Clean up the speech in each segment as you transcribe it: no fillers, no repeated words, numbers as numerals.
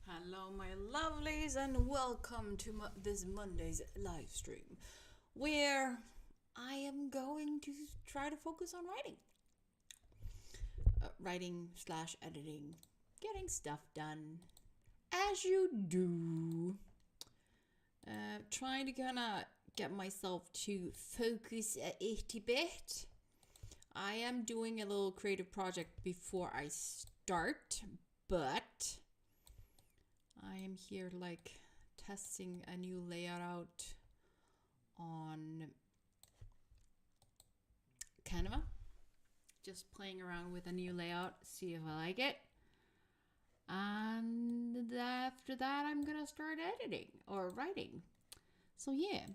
Hello, my lovelies, and welcome to this Monday's live stream, where I am going to try to focus on writing slash editing, getting stuff done, as you do. Trying to kind of get myself to focus a 80-bit. I am doing a little creative project before I start, but I am here like testing a new layout out on Canva. Just playing around with a new layout, see if I like it. And after that, I'm gonna start editing or writing. So yeah,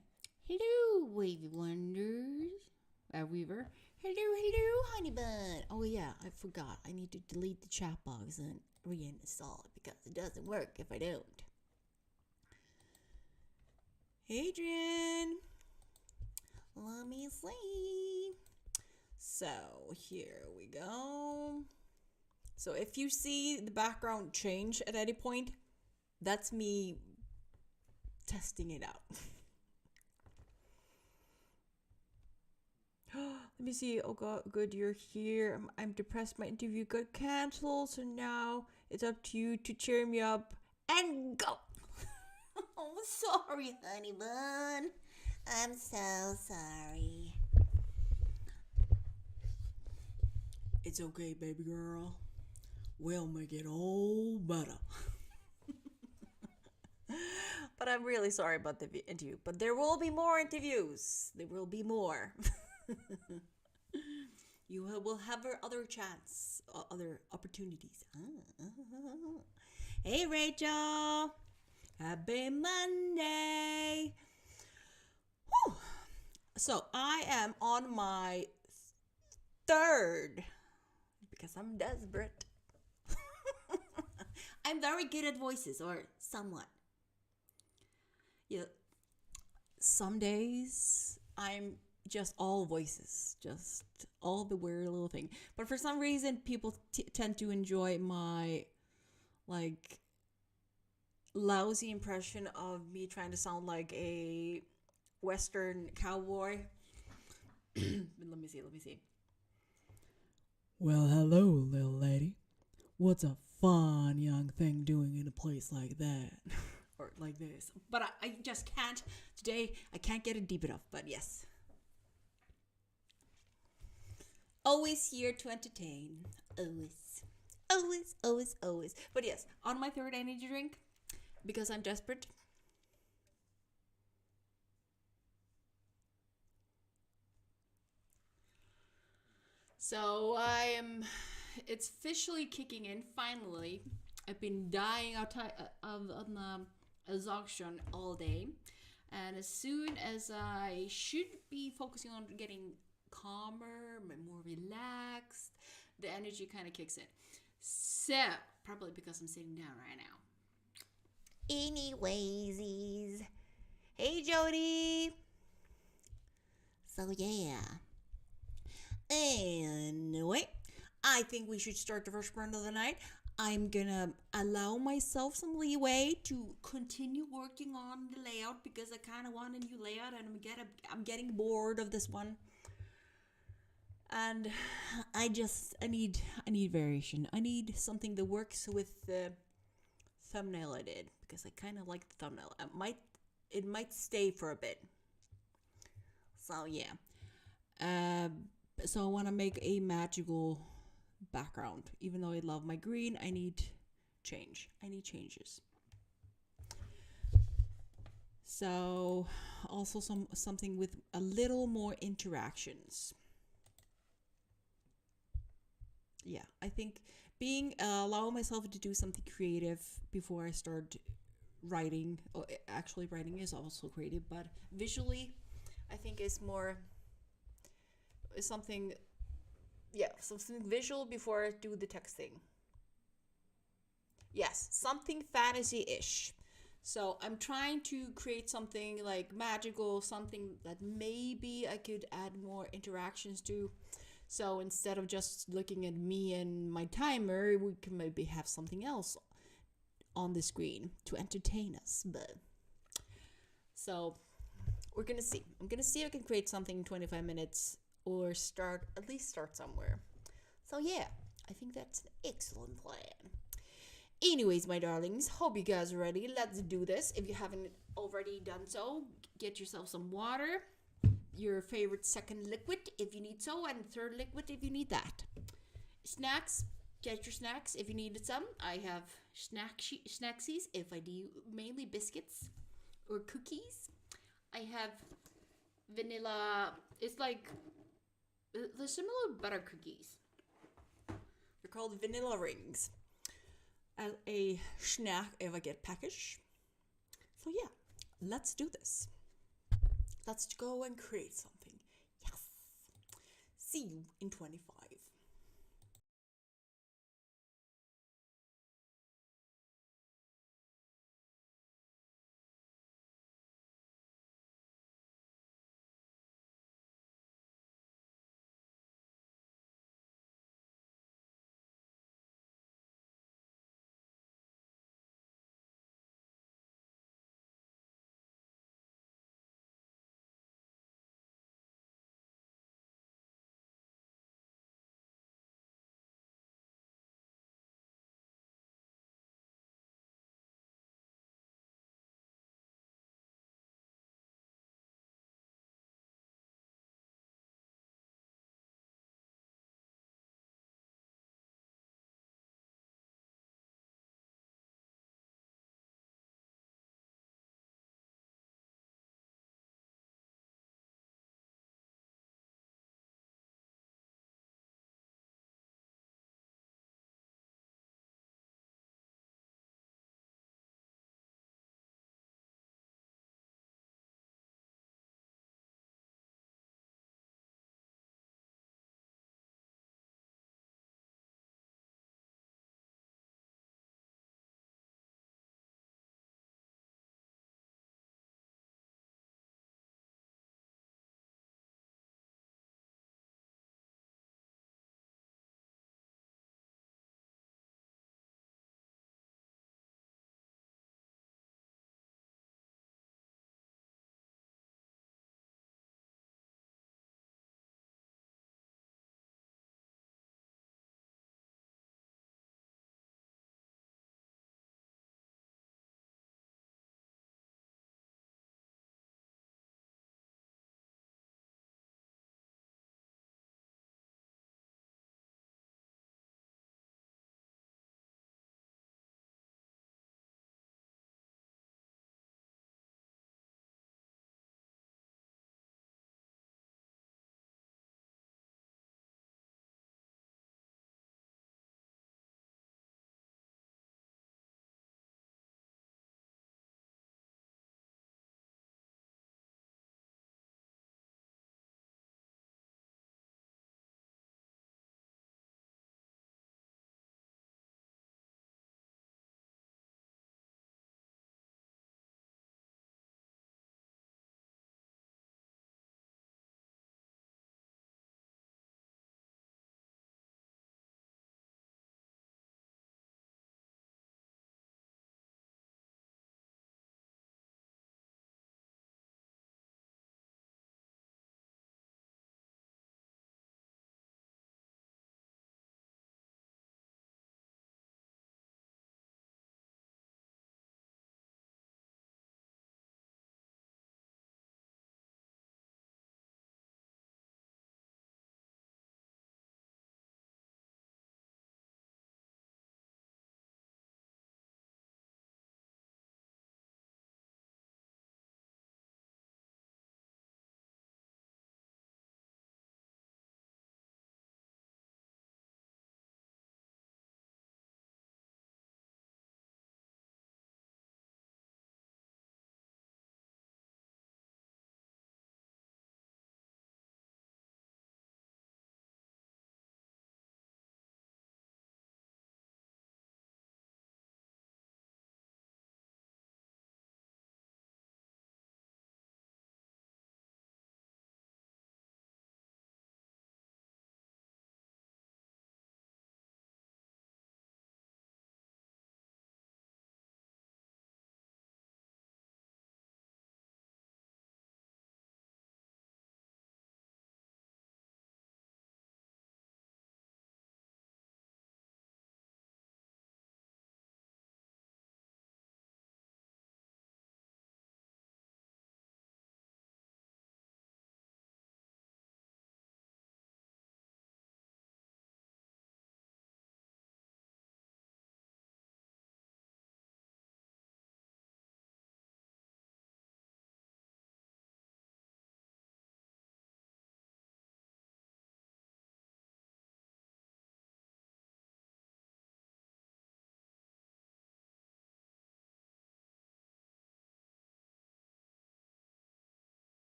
hello, Wavy Wonders, Weaver. Hello, honey bun. Oh yeah, I forgot. I need to delete the chat box and reinstall it because it doesn't work if I don't. Adrian, let me see. So here we go. So if you see the background change at any point, that's me testing it out. Let me see. Oh god, good, you're here. I'm depressed. My interview got canceled, so now it's up to you to cheer me up and go. Oh, sorry, honey bun. I'm so sorry. It's okay, baby girl. We'll make it all better. But I'm really sorry about the interview. But there will be more interviews. There will be more. You will have other chance, other opportunities. Hey, Rachel. Happy Monday. Whew. So I am on my third, because I'm desperate. I'm very good at voices, or somewhat. Yeah. Some days I'm just all voices, just all the weird little thing. But for some reason, people tend to enjoy my like lousy impression of me trying to sound like a Western cowboy. Let me see. Well, hello, little lady. What's a fun young thing doing in a place like that? Or like this. But I just can't. Today, I can't get it deep enough, but yes. Always here to entertain. Always. But yes, on my third energy drink, because I'm desperate. So it's officially kicking in, finally. I've been dying outside on the exhaustion all day. And as soon as I should be focusing on getting calmer, more relaxed, the energy kind of kicks in. So, probably because I'm sitting down right now. Anyways, hey Jody. So yeah. Anyway, I think we should start the first round of the night. I'm gonna allow myself some leeway to continue working on the layout because I kind of want a new layout and I'm getting bored of this one. And I need variation. I need something that works with the thumbnail I did because I kind of like the thumbnail. It might stay for a bit. So yeah. So I want to make a magical background. Even though I love my green, I need change. I need changes. So also something with a little more interactions. Yeah, I think allow myself to do something creative before I start writing. Actually, writing is also creative, but visually, I think is something visual before I do the texting. Yes, something fantasy-ish. So I'm trying to create something like magical, something that maybe I could add more interactions to. So instead of just looking at me and my timer, we can maybe have something else on the screen to entertain us. But so we're gonna see. I'm gonna see if I can create something in 25 minutes or at least start somewhere. So yeah, I think that's an excellent plan. Anyways, my darlings, hope you guys are ready. Let's do this. If you haven't already done so, get yourself some water, your favorite second liquid if you need so, and third liquid if you need that. Snacks, get your snacks if you needed some. I have snacksies if I do, mainly biscuits or cookies. I have vanilla, it's like the similar butter cookies. They're called vanilla rings. As a snack if I get packaged. So yeah, let's do this. Let's go and create something. Yes. See you in 25.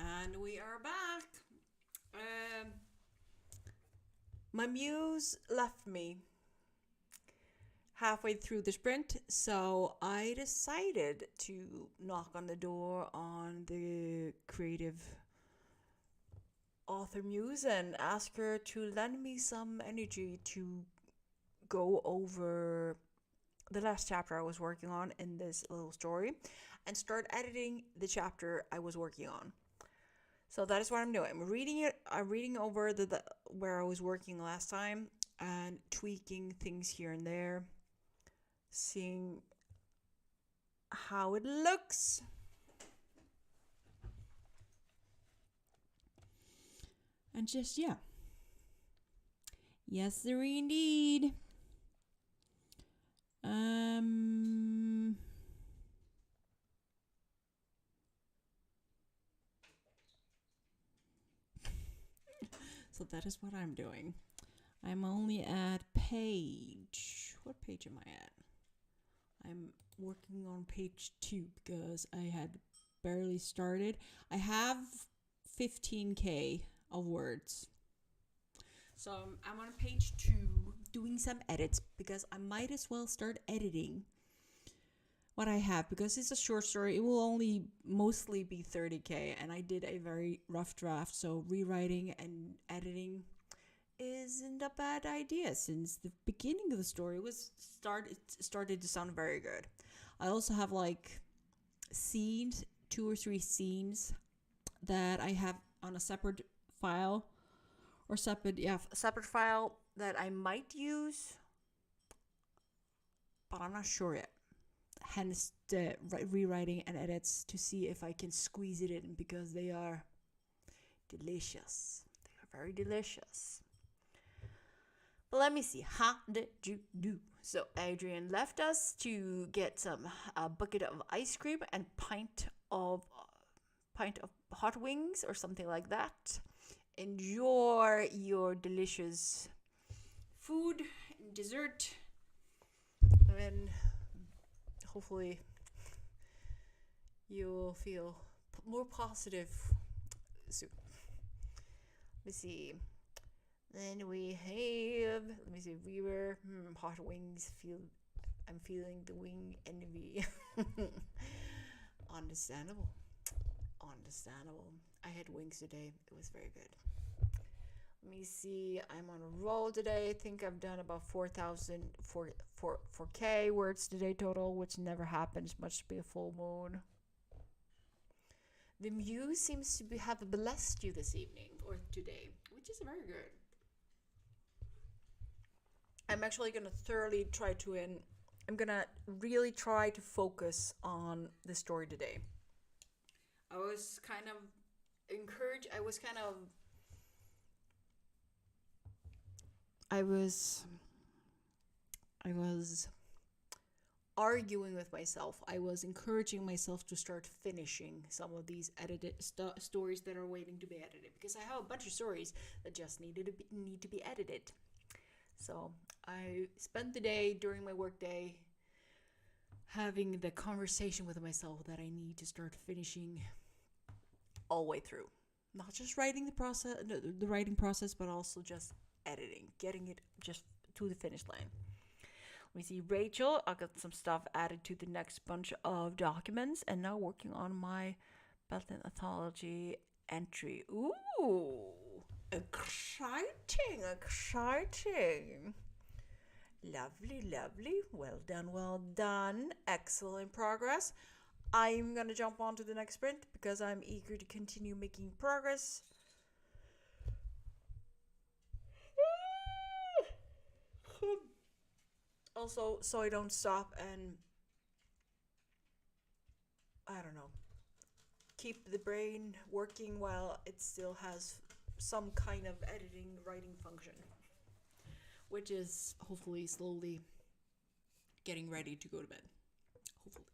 And we are back. My muse left me halfway through the sprint, so I decided to knock on the door on the creative author muse and ask her to lend me some energy to go over the last chapter I was working on in this little story and start editing the chapter I was working on. So that is what I'm doing. I'm reading over the where I was working last time and tweaking things here and there, seeing how it looks. And just, yeah. Yes, sir, indeed. So that is what I'm doing. I'm only at page... What page am I at? I'm working on page 2 because I had barely started. I have 15k of words. So I'm on page 2 doing some edits because I might as well start editing what I have because it's a short story. It will only mostly be 30k and I did a very rough draft, so rewriting and editing isn't a bad idea since the beginning of the story started to sound very good. I also have like scenes, 2 or 3 scenes that I have on a separate file or separate file that I might use, but I'm not sure yet. Hence the rewriting and edits to see if I can squeeze it in because they are delicious. They are very delicious. But let me see. How did you do? So Adrian left us to get a bucket of ice cream and pint of hot wings or something like that. Enjoy your delicious food and dessert, and hopefully you'll feel more positive soon. Let me see. Then we have, Weaver, hot wings. I'm feeling the wing envy. Understandable. I had wings today. It was very good. Let me see. I'm on a roll today. I think I've done about 4K words today total, which never happens much to be a full moon. The muse seems to have blessed you this evening or today, which is very good. I'm actually going to thoroughly I'm going to really try to focus on the story today. I was kind of arguing with myself. I was encouraging myself to start finishing some of these edited stories that are waiting to be edited because I have a bunch of stories that just need to be edited. So I spent the day during my work day having the conversation with myself that I need to start finishing all the way through. Not just writing the writing process, but also just editing, getting it just to the finish line. We see Rachel. I got some stuff added to the next bunch of documents and now working on my Belton Anthology entry. Ooh, exciting. Lovely. Well done. Excellent progress. I'm gonna jump on to the next sprint because I'm eager to continue making progress. Also, so I don't stop and keep the brain working while it still has some kind of writing function, which is hopefully slowly getting ready to go to bed. Hopefully.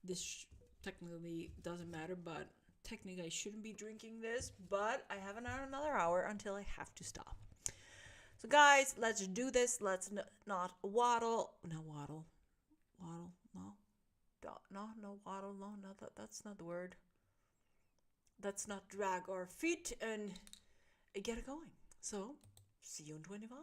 This technically doesn't matter, but technically I shouldn't be drinking this, but I have another hour until I have to stop. So guys, let's do this. Let's not waddle. No, waddle. Waddle. No. No, waddle. No, that's not the word. let's not drag our feet and get it going. So, see you in 25.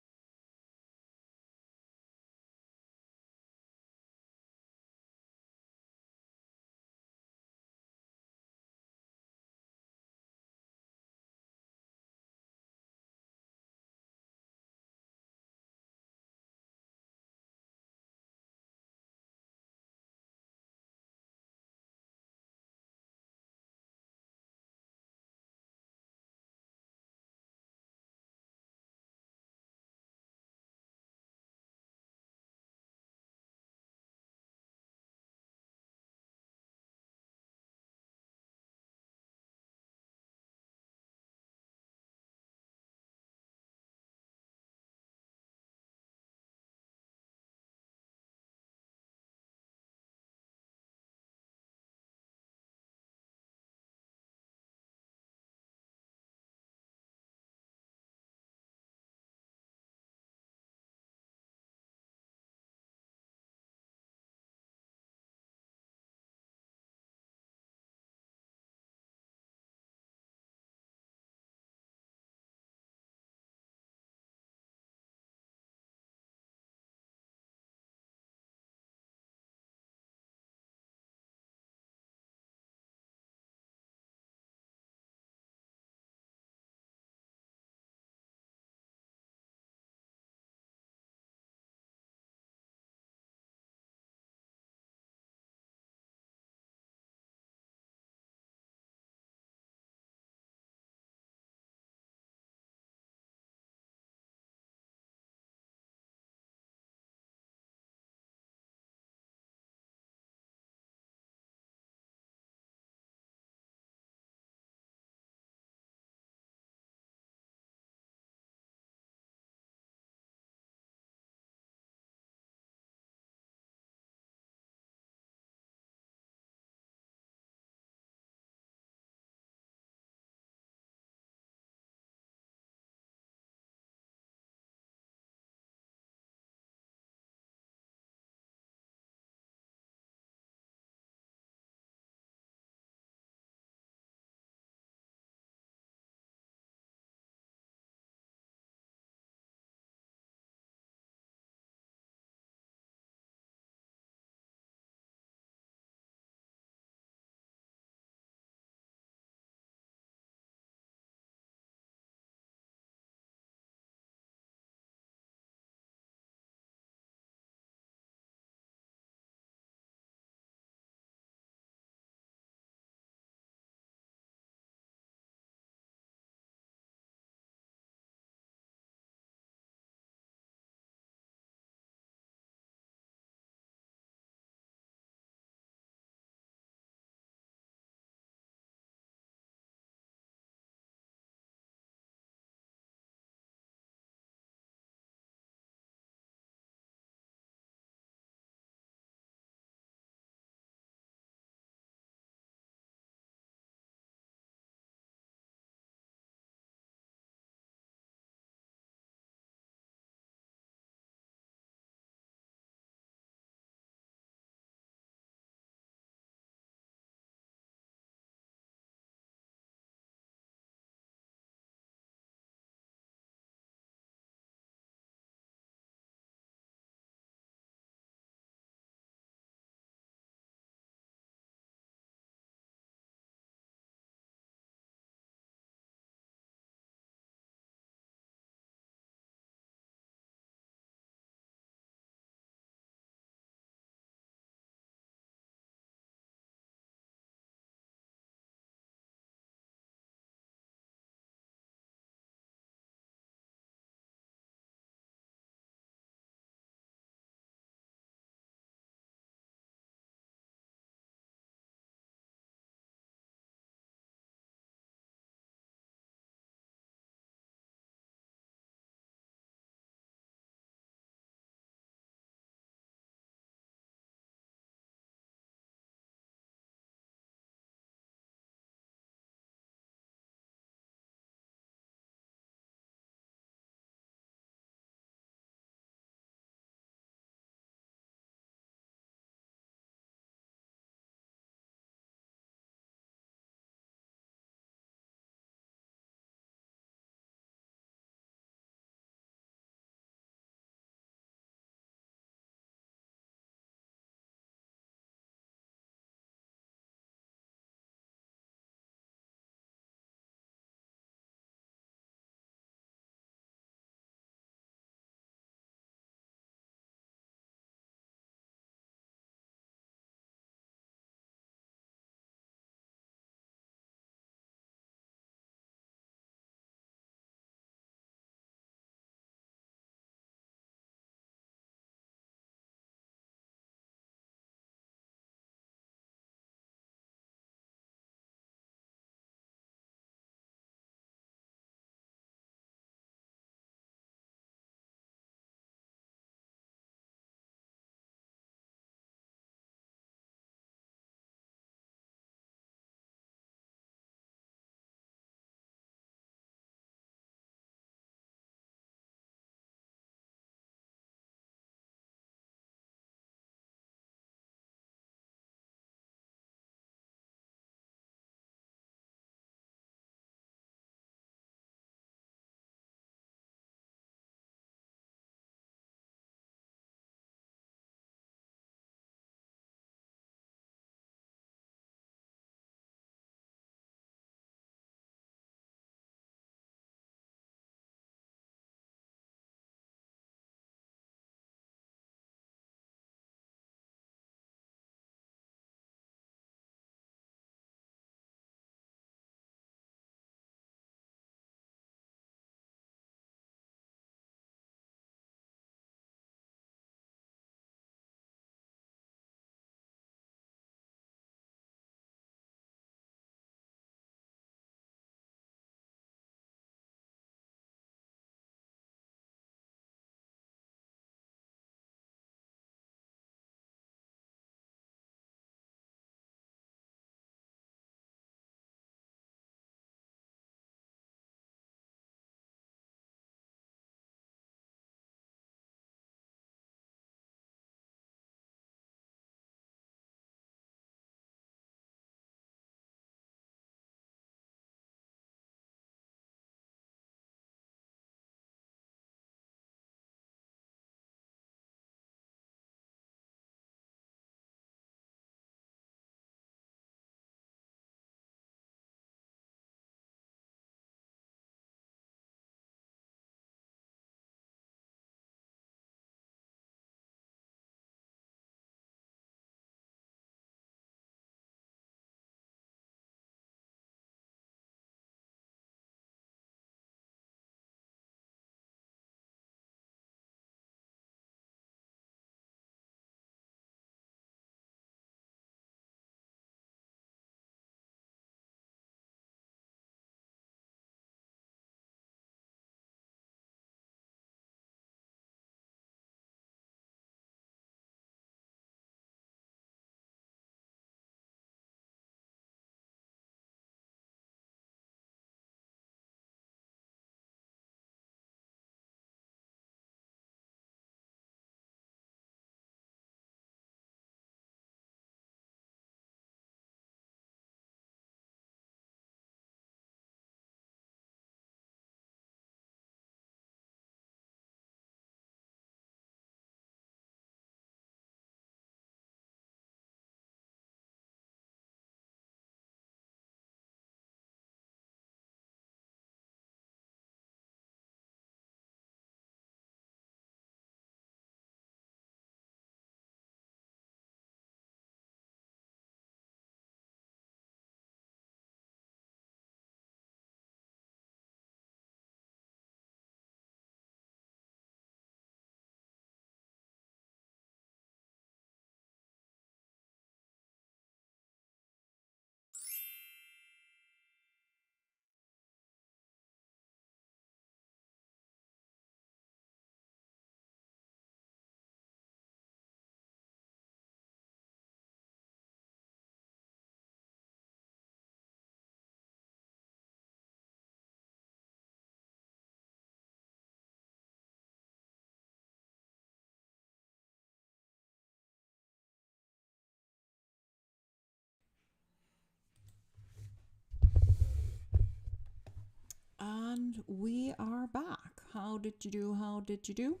And we are back. How did you do? How did you do?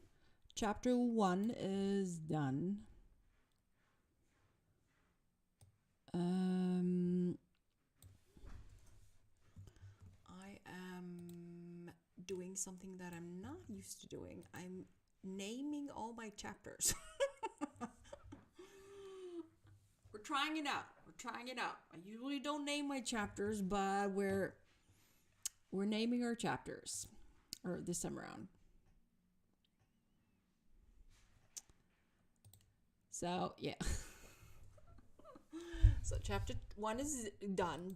Chapter 1 is done. I am doing something that I'm not used to doing. I'm naming all my chapters. We're trying it out. I usually don't name my chapters, but we're naming our chapters, or this time around. So yeah. So chapter 1 is done.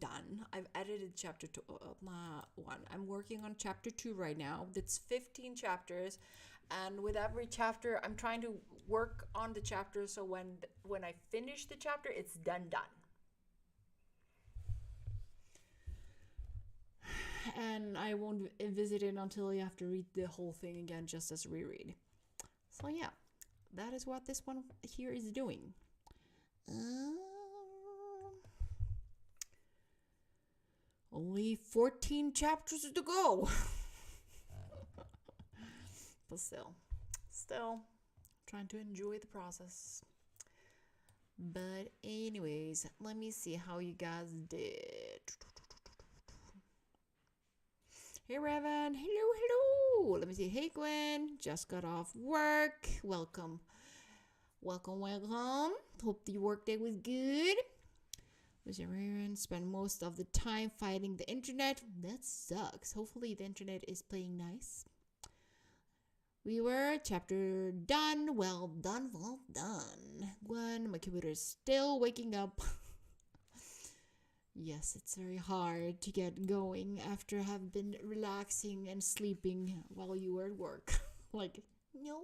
I've edited chapter 1. I'm working on chapter 2 right now. That's 15 chapters, and with every chapter, I'm trying to work on the chapter so when I finish the chapter, it's done. And I won't visit it until you have to read the whole thing again, just as a reread. So yeah, that is what this one here is doing. Only 14 chapters to go. But still trying to enjoy the process. But anyways, let me see how you guys did. Hey Revan, hello. Let me see. Hey Gwen, just got off work. Welcome. Hope the workday was good. Mr. Revan spent most of the time fighting the internet. That sucks. Hopefully the internet is playing nice. We were chapter done. Well done. Gwen, my computer is still waking up. Yes, it's very hard to get going after have been relaxing and sleeping while you were at work. Like, no.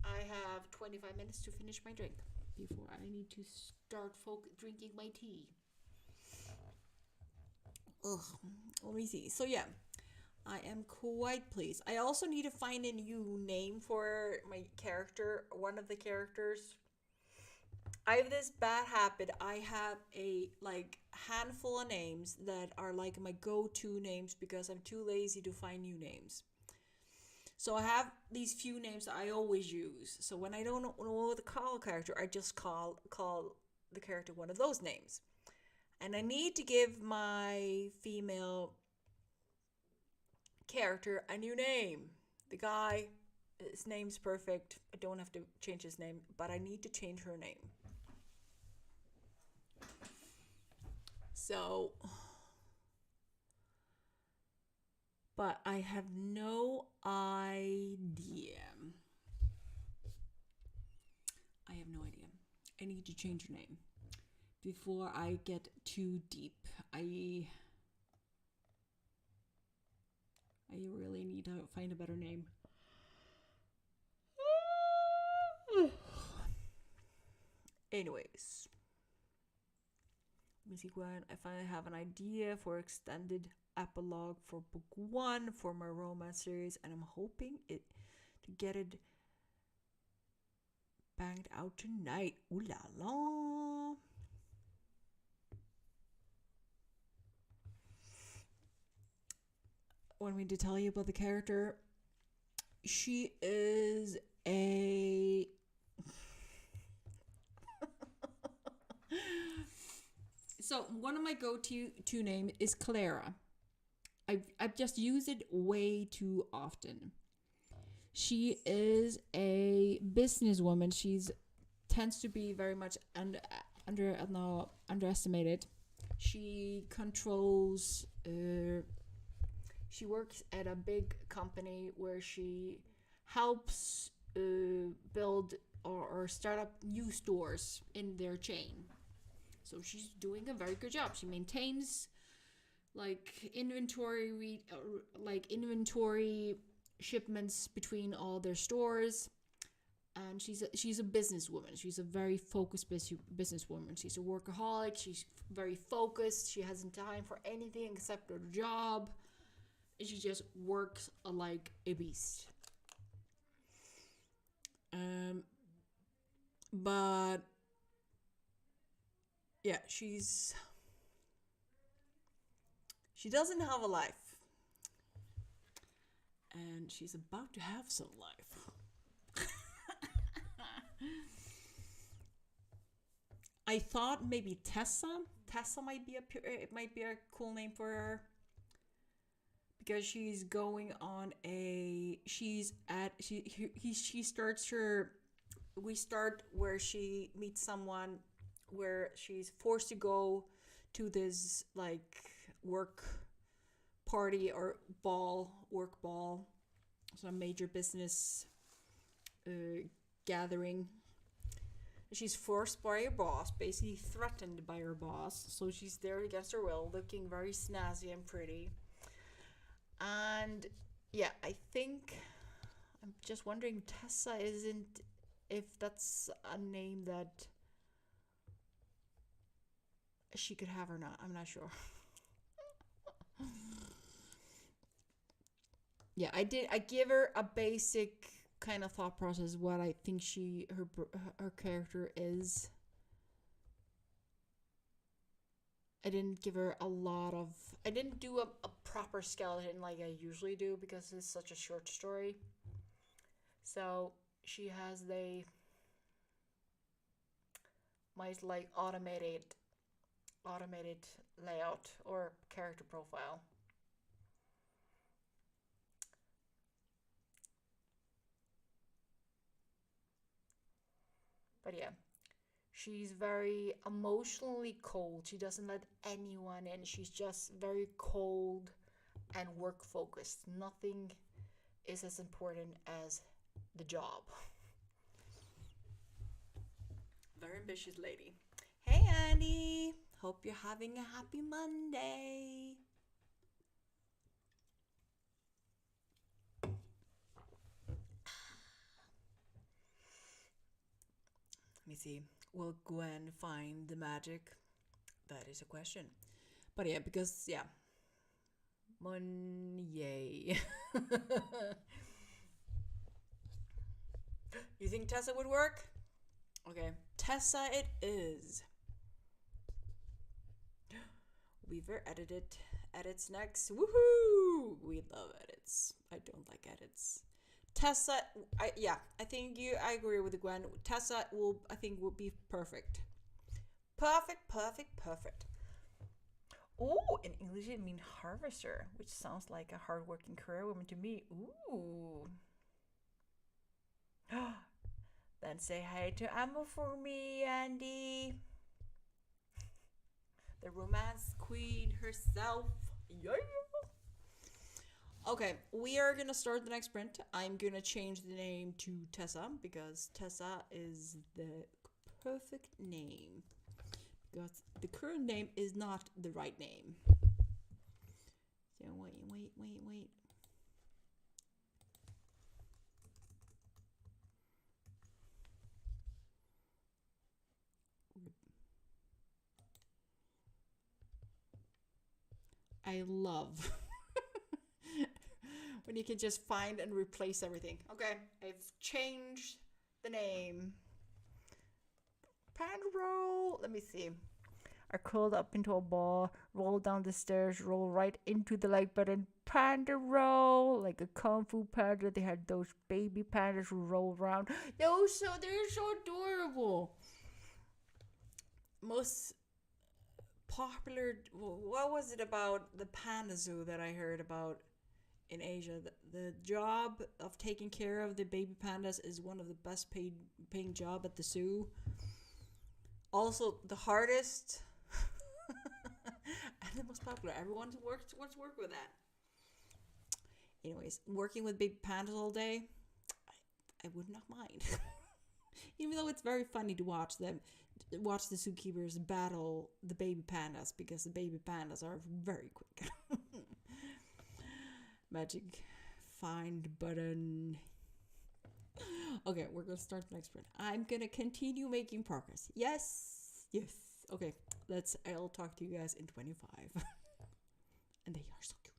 I have 25 minutes to finish my drink before I need to start drinking my tea. Ugh, let me see. So yeah, I am quite pleased. I also need to find a new name for my character, one of the characters. I have this bad habit. I have a handful of names that are like my go-to names because I'm too lazy to find new names. So I have these few names that I always use. So when I don't know what to call a character, I just call the character one of those names. And I need to give my female character a new name. The guy, his name's perfect. I don't have to change his name, but I need to change her name. So, but I have no idea. I need to change her name before I get too deep. I really need to find a better name. Anyways, let me see if I have an idea for extended epilogue for book 1 for my romance series, and I'm hoping to get it banged out tonight. Ooh la la. Want me to tell you about the character? She is a so one of my go-to name is Clara. I've just used it way too often. She is a businesswoman. She's tends to be very much underestimated. She controls. She works at a big company where she helps build or start up new stores in their chain. So she's doing a very good job. She maintains inventory shipments between all their stores, and she's a businesswoman. She's a very focused businesswoman. She's a workaholic. She's very focused. She hasn't time for anything except her job. And she just works like a beast. But yeah, she's She doesn't have a life. And she's about to have some life. I thought maybe Tessa. Tessa might be a cool name for her because she's going on a she starts her we start where she meets someone where she's forced to go to this like work party or work ball, some major business gathering. She's forced by her boss, basically threatened by her boss. So she's there against her will, looking very snazzy and pretty. And yeah, I think I'm just wondering Tessa isn't if that's a name that she could have or not. I'm not sure. Yeah, I give her a basic kind of thought process what I think her character is. I didn't give her a lot of. I didn't do a proper skeleton like I usually do because it's such a short story. So she has my like automated layout or character profile. But yeah, she's very emotionally cold. She doesn't let anyone in. She's just very cold and work focused. Nothing is as important as the job. Very ambitious lady. Hey Andy, hope you're having a happy Monday. Let me see. Will Gwen find the magic? That is a question. But yeah, because yeah. Yay. You think Tessa would work? Okay. Tessa it is. Weaver edits next. Woohoo! We love edits. I don't like edits. Tessa, I agree with Gwen. Tessa will be perfect. Perfect. Oh, in English it means harvester, which sounds like a hardworking career woman to me. Ooh. Then say hi to Emma for me, Andy. The romance queen herself. Yeah. Okay, we are gonna start the next print. I'm gonna change the name to Tessa because Tessa is the perfect name. Because the current name is not the right name. So wait. I love when you can just find and replace everything. Okay, I've changed the name. Panda roll. Let me see. I curled up into a ball, roll down the stairs, roll right into the like button. Panda roll, like a kung fu panda. They had those baby pandas who roll around. They're so adorable. Most popular. What was it about the panda zoo that I heard about in Asia? The job of taking care of the baby pandas is one of the best paying job at the zoo. Also, the hardest and the most popular. Everyone wants to work with that. Anyways, working with baby pandas all day, I would not mind. Even though it's very funny to watch the zookeepers battle the baby pandas because the baby pandas are very quick. Magic find button. Okay, we're gonna start the next print. I'm gonna continue making progress. Yes. Okay, I'll talk to you guys in 25. And they are so cute.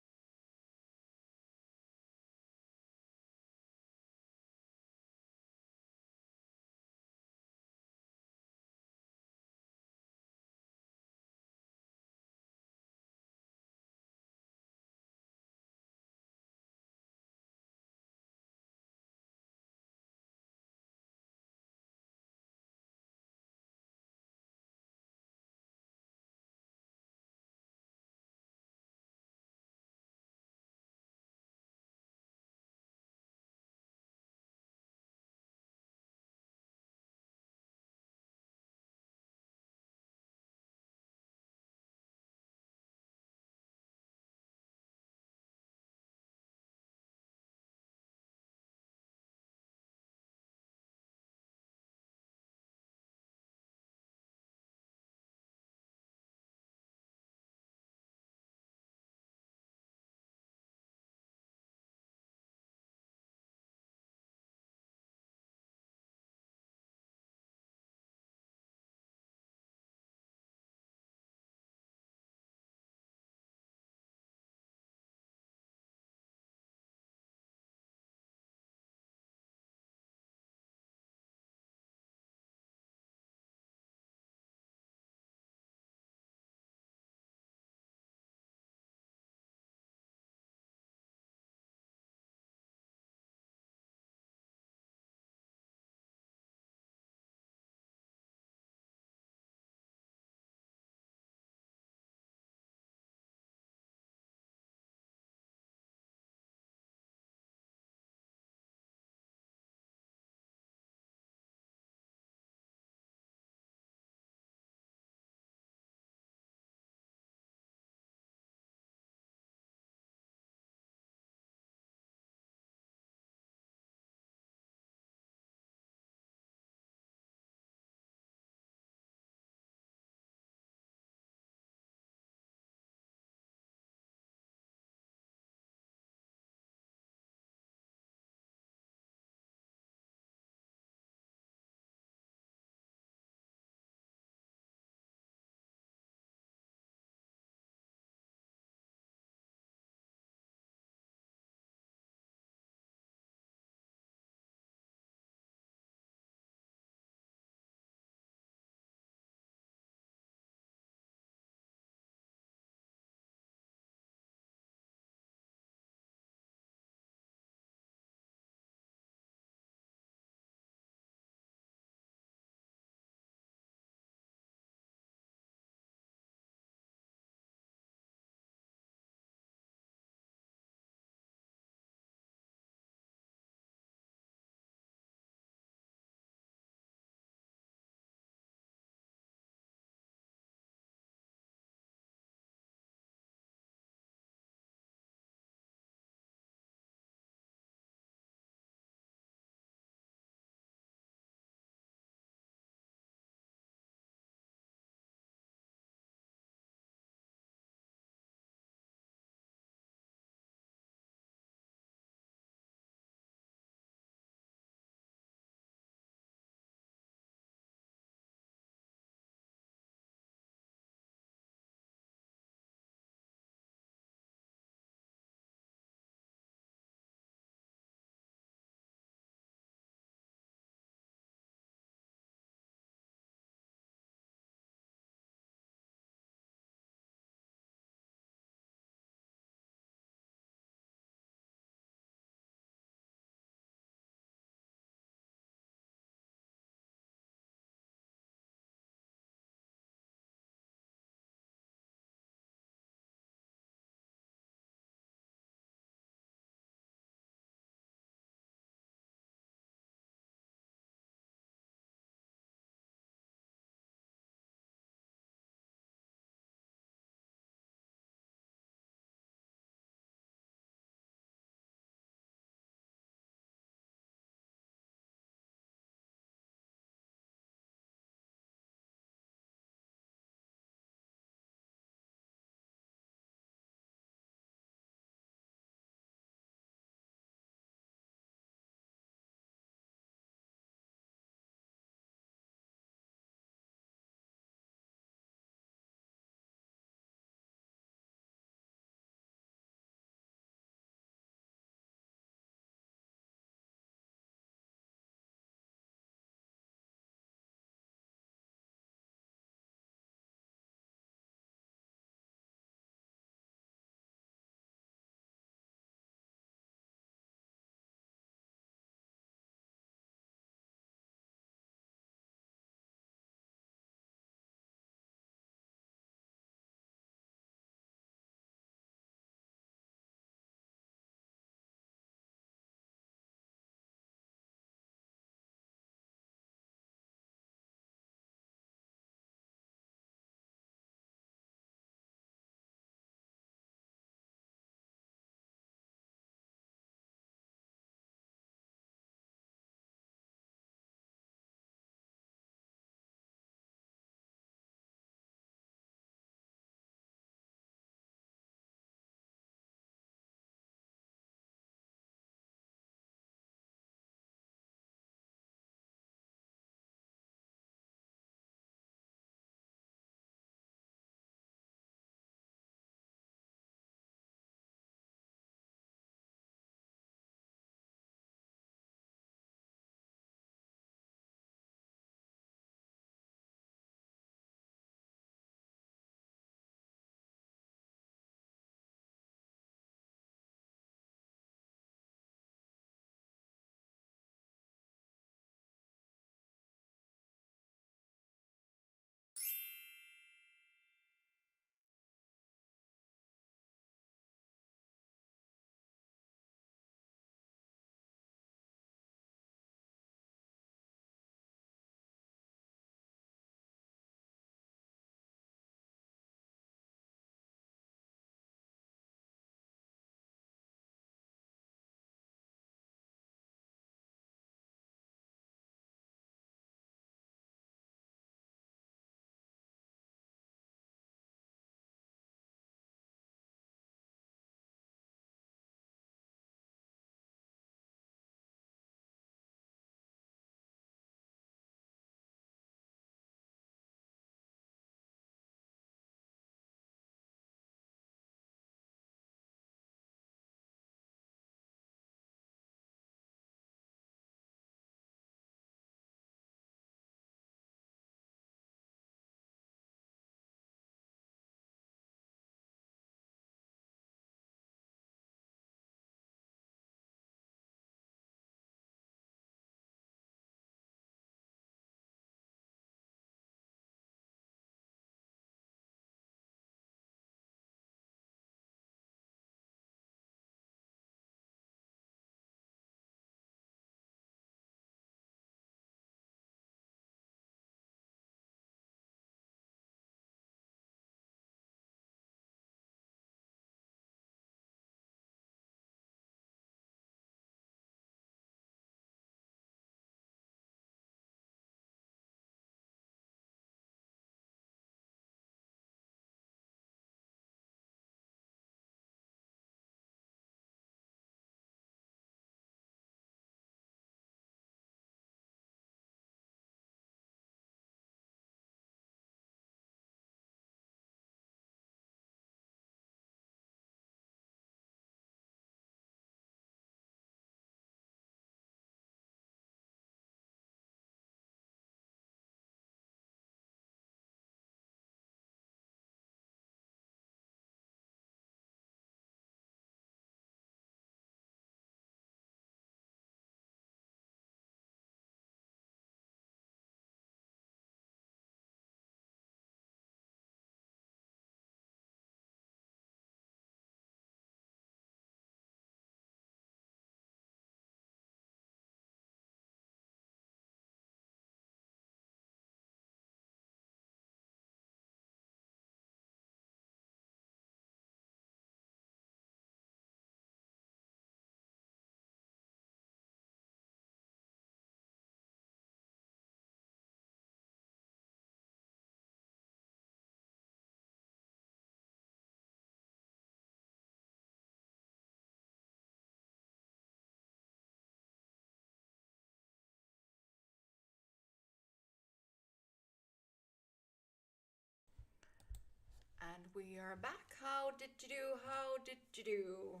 And we are back. How did you do? How did you do?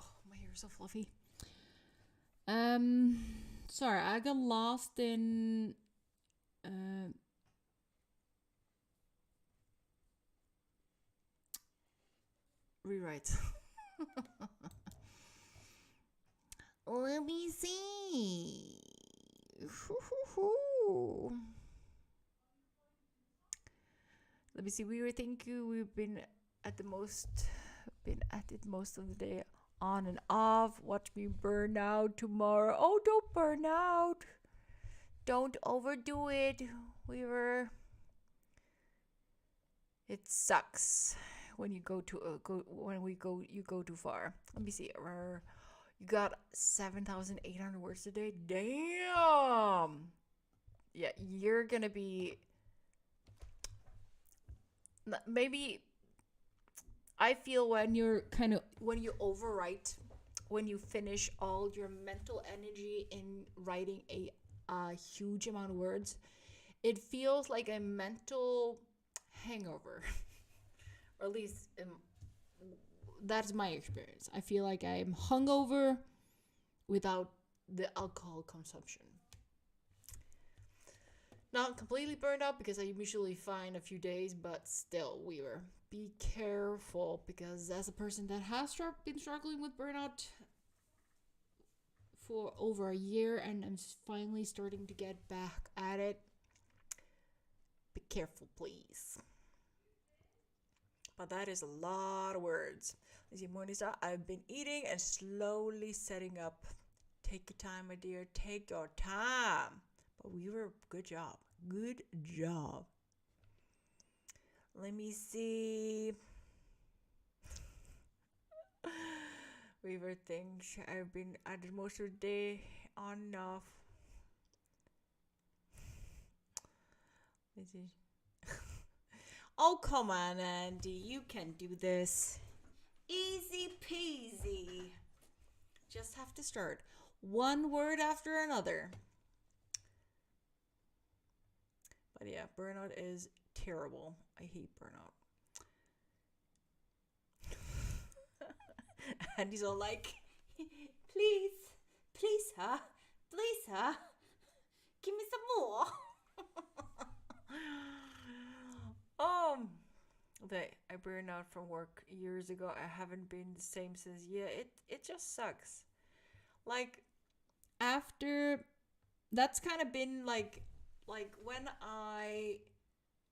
Oh, my hair is so fluffy. Sorry, I got lost in rewrite. Let me see. Let me see. We were thinking we've been at it most of the day, on and off. Watch me burn out tomorrow. Oh, don't burn out. Don't overdo it. It sucks when you go you go too far. Let me see. You got 7,800 words a day. Damn. Yeah, you're gonna be maybe. I feel when you overwrite, when you finish all your mental energy in writing a huge amount of words, it feels like a mental hangover. Or at least that's my experience. I feel like I'm hungover without the alcohol consumption. Not completely burned out because I'm usually fine a few days, but still, be careful, because as a person that has been struggling with burnout for over a year and I'm finally starting to get back at it, be careful, please. But that is a lot of words. As you Monisa, I've been eating and slowly setting up. Take your time, my dear. Take your time. But good job. Good job. Let me see. Weaver thinks I've been at it most of the day on and off. Let's see. Oh, come on, Andy. You can do this. Easy peasy. Just have to start. One word after another. But yeah, burnout is terrible. I hate burnout. And he's all like, please, huh? Please, huh? Give me some more. I burned out from work years ago. I haven't been the same since. Yeah, it just sucks. Like, after, that's kind of been like when I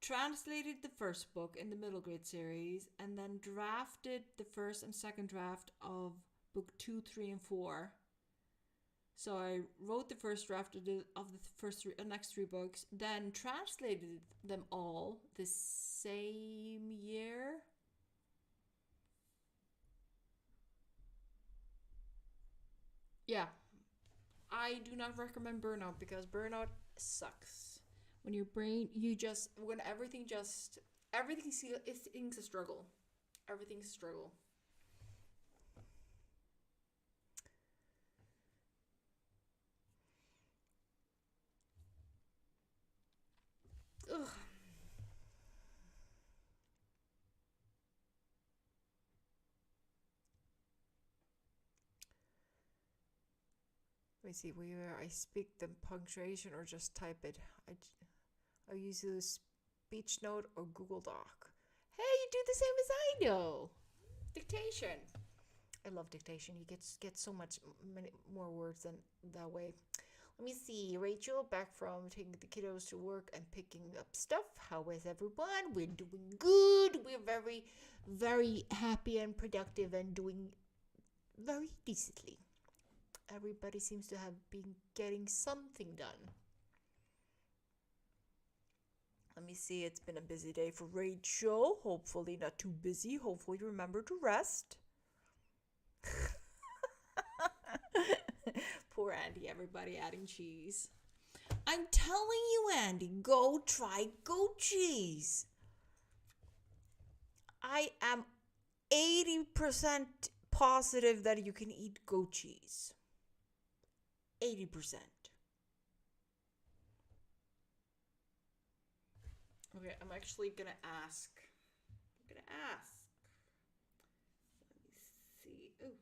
translated the first book in the middle grade series and then drafted the first and second draft of book 2, 3, and 4. So I wrote the first draft of the next 3 books, then translated them all the same year. Yeah. I do not recommend burnout because burnout sucks. When your brain, when everything's a struggle. Everything's a struggle. Ugh. Let me see where I speak the punctuation or just type it. I use a speech note or Google Doc. Hey, you do the same as I do. Dictation. I love dictation. You get so many more words than that way. Let me see. Rachel, back from taking the kiddos to work and picking up stuff. How is everyone? We're doing good. We're very, very happy and productive and doing very decently. Everybody seems to have been getting something done. Let me see. It's been a busy day for Rachel. Hopefully not too busy. Hopefully remember to rest. Poor Andy, everybody adding cheese. I'm telling you, Andy, go try goat cheese. I am 80% positive that you can eat goat cheese. 80%. Okay, I'm actually gonna ask. I'm gonna ask. Let me see. Ooh.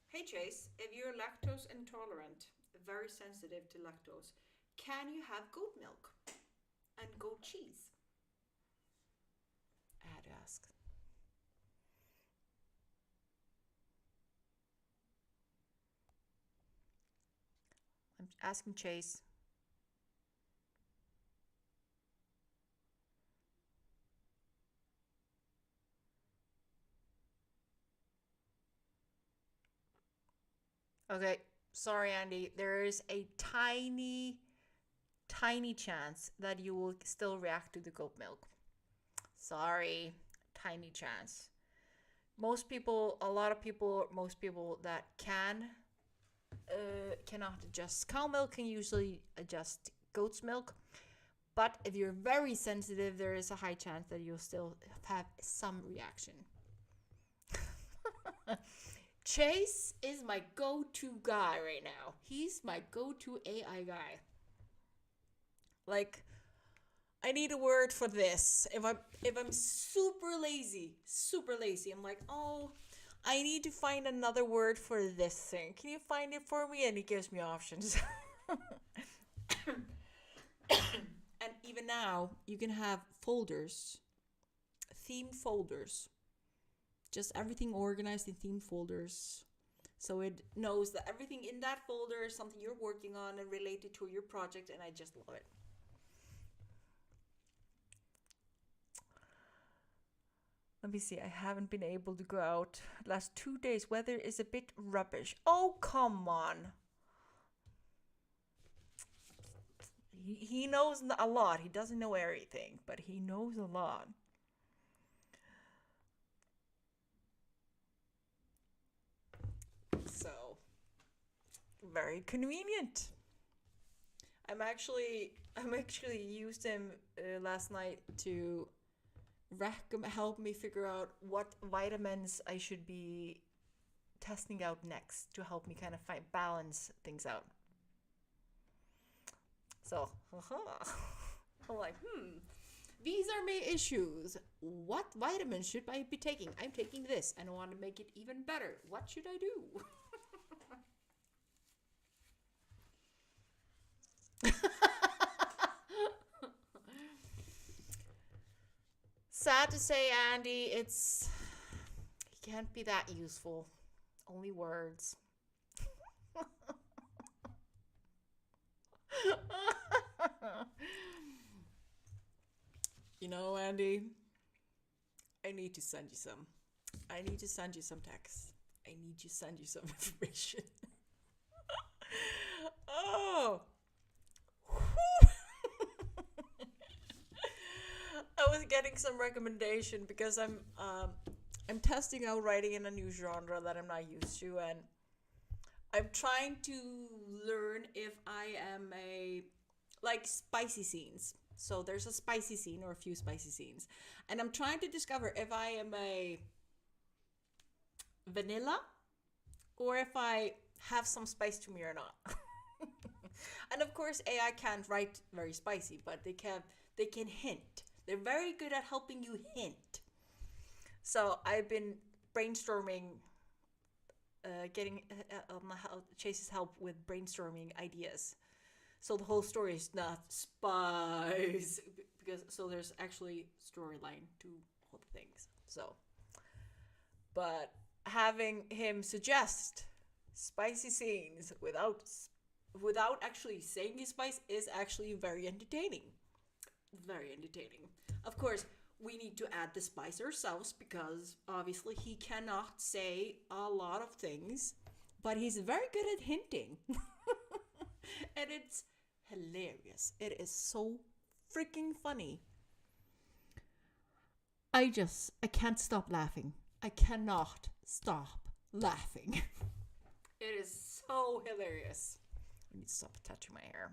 Hey Chase, if you're lactose intolerant, very sensitive to lactose, can you have goat milk and goat cheese? I had to ask. I'm asking Chase. Okay, sorry, Andy. There is a tiny, tiny chance that you will still react to the goat milk. Sorry, tiny chance. Most people, a lot of people, most people that cannot adjust cow milk can usually adjust goat's milk. But if you're very sensitive, there is a high chance that you'll still have some reaction. Chase is my go-to guy right now. He's my go-to AI guy. Like, I need a word for this. If I'm super lazy, I'm like, oh, I need to find another word for this thing. Can you find it for me? And he gives me options. And even now, you can have folders, themed folders, just everything organized in themed folders. So it knows that everything in that folder is something you're working on and related to your project, and I just love it. Let me see. I haven't been able to go out. Last 2 days, weather is a bit rubbish. Oh, come on. He knows a lot. He doesn't know everything, but he knows a lot. So, very convenient. I'm actually used him last night to help me figure out what vitamins I should be testing out next to help me kind of balance things out. So, I'm like, these are my issues. What vitamins should I be taking? I'm taking this and I want to make it even better. What should I do? Sad to say, Andy, he can't be that useful. Only words. You know, Andy, I need to send you some. I need to send you some text. I need to send you some information. Oh. I was getting some recommendation because I'm testing out writing in a new genre that I'm not used to, and I'm trying to learn if I am a like spicy scenes. So there's a spicy scene or a few spicy scenes, and I'm trying to discover if I am a vanilla or if I have some spice to me or not. And of course, AI can't write very spicy, but they can hint. They're very good at helping you hint. So I've been brainstorming, getting Chase's help with brainstorming ideas. So the whole story is not spies because so there's actually storyline to all the things. So, but having him suggest spicy scenes without actually saying his spice is actually very entertaining. Very entertaining. Of course, we need to add the spice ourselves because obviously he cannot say a lot of things, but he's very good at hinting. And it's hilarious. It is so freaking funny. I can't stop laughing. I cannot stop laughing. It is so hilarious. I need to stop touching my hair.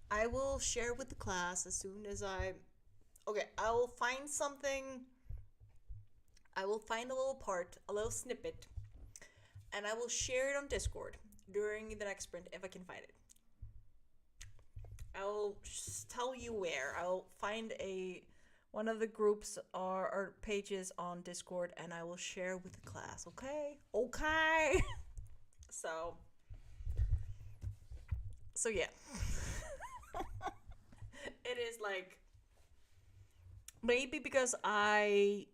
I will share with the class as soon as I. Okay, I will find something. I will find a little part, a little snippet, and I will share it on Discord during the next sprint if I can find it. I'll tell you where. I'll find a one of the groups or pages on Discord, and I will share with the class. Okay. Okay. so so yeah. It is like maybe because I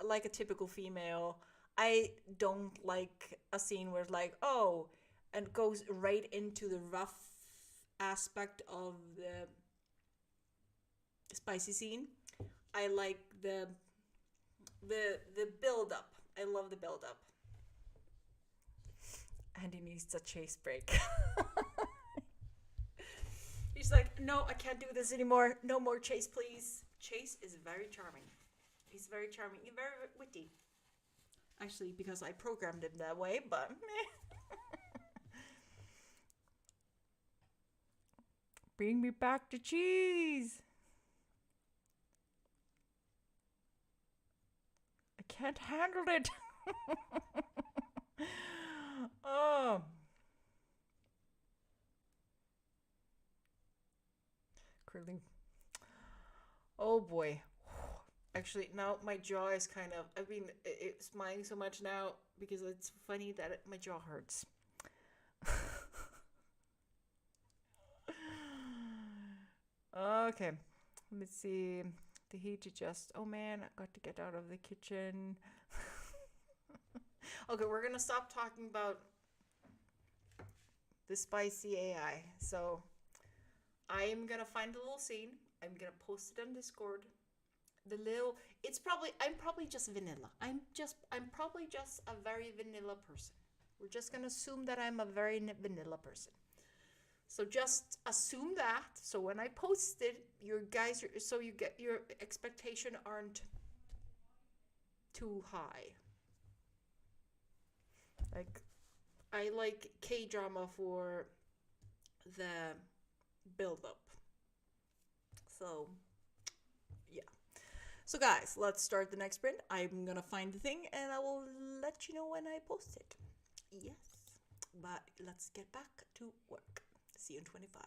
like a typical female, I don't like a scene where it's like, oh, and goes right into the rough aspect of the spicy scene. I like the build up. I love the build up. And he needs a chase break. He's like, no, I can't do this anymore. No more Chase, please. Chase is very charming. He's very charming. He's very witty. Actually, because I programmed him that way, but bring me back the cheese. I can't handle it. Oh. Curly. Oh boy. Actually, now my jaw is kind of. I've been smiling so much now because it's funny that my jaw hurts. Okay, let me see. The heat adjust. Oh man, I got to get out of the kitchen. Okay, we're gonna stop talking about the spicy AI. So I am gonna find a little scene. I'm gonna post it on Discord. The little I'm probably just vanilla. I'm probably just a very vanilla person. We're just gonna assume that I'm a very vanilla person. So just assume that. So when I post it, so you get your expectation aren't too high. Like I like K drama for the build up. So yeah. So guys, let's start the next sprint. I'm gonna find the thing and I will let you know when I post it. Yes. But let's get back to work. See you in 25.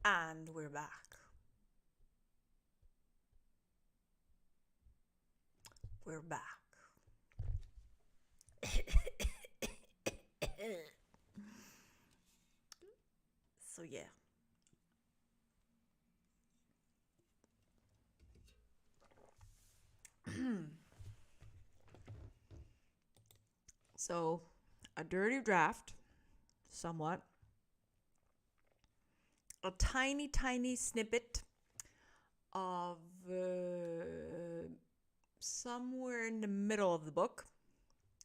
And we're back. We're back. So yeah. So, a dirty draft, somewhat. A tiny, tiny snippet of somewhere in the middle of the book,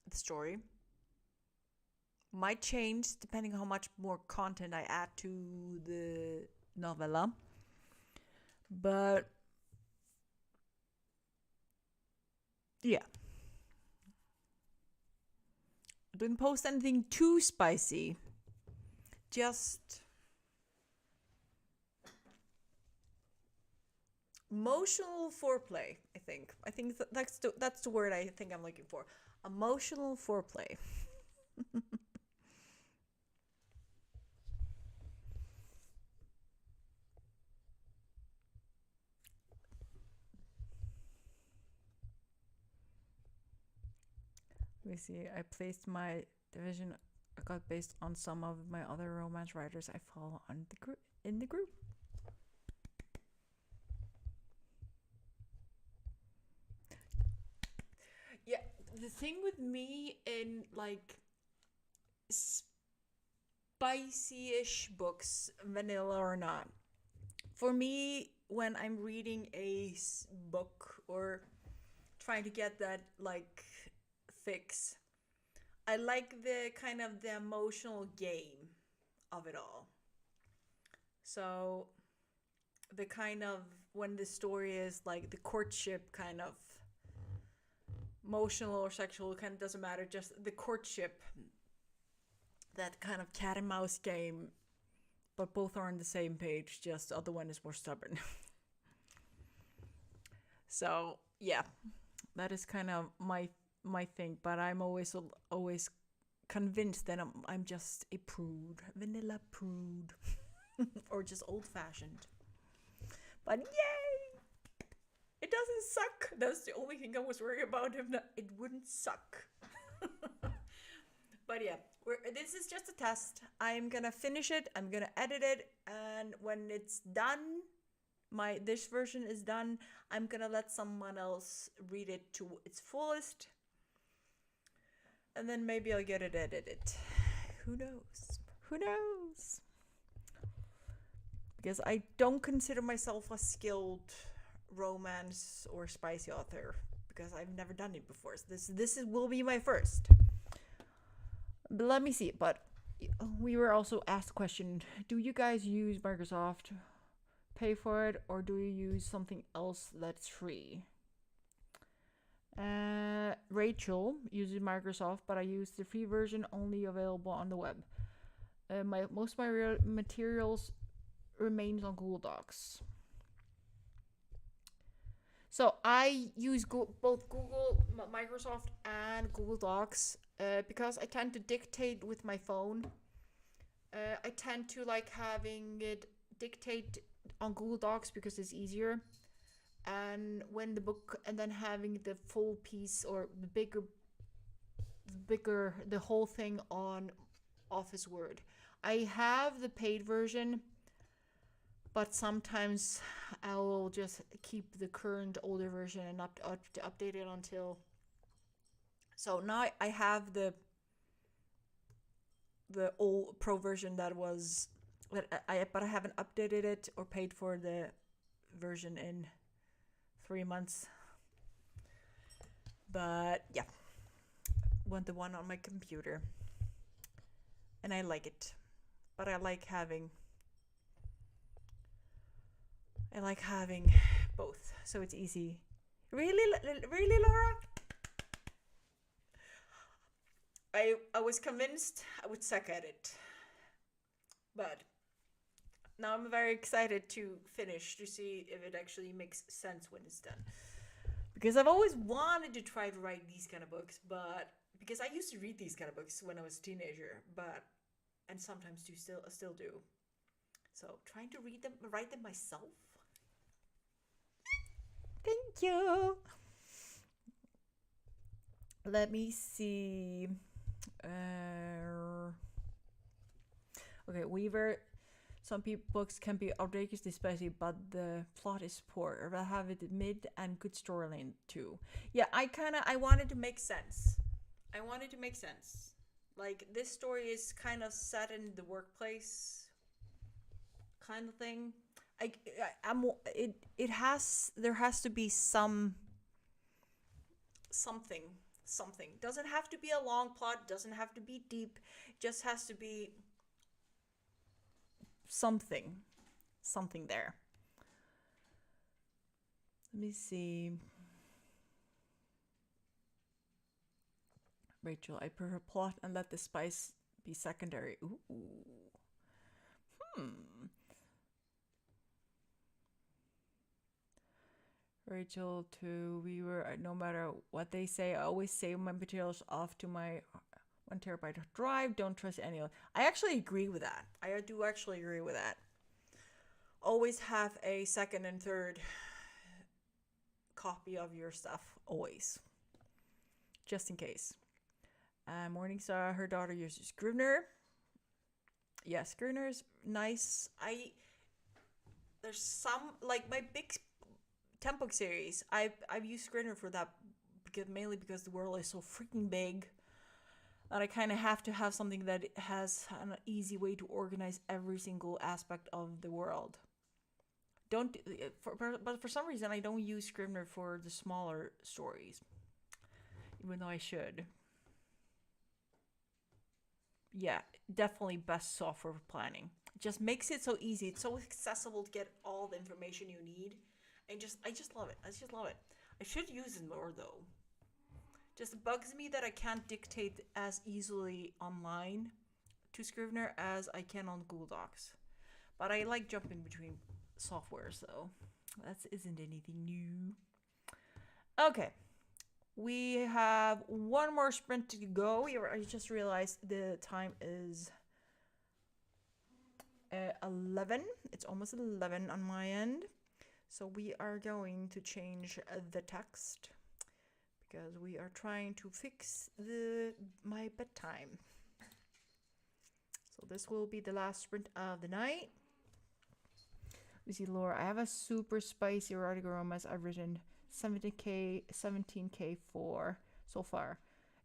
the story. Might change depending how much more content I add to the novella. But yeah. I didn't post anything too spicy. Just emotional foreplay, I think. I think that's the word I think I'm looking for. Emotional foreplay. Let me see. I placed my division I got based on some of my other romance writers I follow on in the group. Yeah, the thing with me in like spicy-ish books, vanilla or not, for me when I'm reading a book or trying to get that like fix, I like the kind of the emotional game of it all. So the kind of when the story is like the courtship kind of emotional or sexual, kind of doesn't matter, just the courtship, that kind of cat and mouse game, but both are on the same page, just the other one is more stubborn. So yeah, that is kind of my thing, but I'm always convinced that I'm just a prude, vanilla prude, or just old fashioned. But yay! It doesn't suck. That's the only thing I was worried about. If not, it wouldn't suck. But yeah, this is just a test. I'm gonna finish it. I'm gonna edit it, and when it's done, this version is done. I'm gonna let someone else read it to its fullest, and then maybe I'll get it edited. Who knows? Who knows? Because I don't consider myself a skilled romance or spicy author because I've never done it before. So this will be my first. But let me see. But we were also asked the question: do you guys use Microsoft? Pay for it, or do you use something else that's free? Rachel uses Microsoft, but I use the free version only available on the web. Most of my materials remains on Google Docs. So I use both Google, Microsoft, and Google Docs because I tend to dictate with my phone. I tend to like having it dictate on Google Docs because it's easier. And when the book, and then having the full piece or the bigger, the whole thing on Office Word. I have the paid version, but sometimes I will just keep the current older version and update it until. So now I have the old pro version but I haven't updated it or paid for the version in 3 months. But yeah, want the one on my computer, and I like it. But I like having both, so it's easy. Really, Laura? I was convinced I would suck at it, but now I'm very excited to finish to see if it actually makes sense when it's done. Because I've always wanted to try to write these kind of books, but because I used to read these kind of books when I was a teenager, and sometimes still do. So trying to write them myself. Thank you. Let me see. Okay, Weaver. Some books can be outrageously spicy, but the plot is poor. Or will have it mid and good storyline too. Yeah, I wanted to make sense. Like this story is kind of set in the workplace, kind of thing. There has to be something. Doesn't have to be a long plot. Doesn't have to be deep. Just has to be something there. Let me see. Rachel, I prefer plot and let the spice be secondary. Ooh. Rachel, to viewer, no matter what they say, I always save my materials off to my 1 terabyte drive. Don't trust anyone. I actually agree with that. I do actually agree with that. Always have a second and third copy of your stuff. Always. Just in case. Morningstar, her daughter uses Scrivener. Yeah, Scrivener is nice. There's some, like my big 10-book series, I've used Scrivener for that mainly because the world is so freaking big that I kind of have to have something that has an easy way to organize every single aspect of the world. But for some reason I don't use Scrivener for the smaller stories, even though I should. Yeah, definitely best software for planning. It just makes it so easy. It's so accessible to get all the information you need. I just love it. I should use it more though. Just bugs me that I can't dictate as easily online to Scrivener as I can on Google Docs. But I like jumping between softwares though. That isn't anything new. Okay. We have one more sprint to go. I just realized the time is 11. It's almost 11 on my end. So we are going to change the text because we are trying to fix my bedtime. So this will be the last sprint of the night. We see Laura. I have a super spicy erotic romance I've written 17K for so far.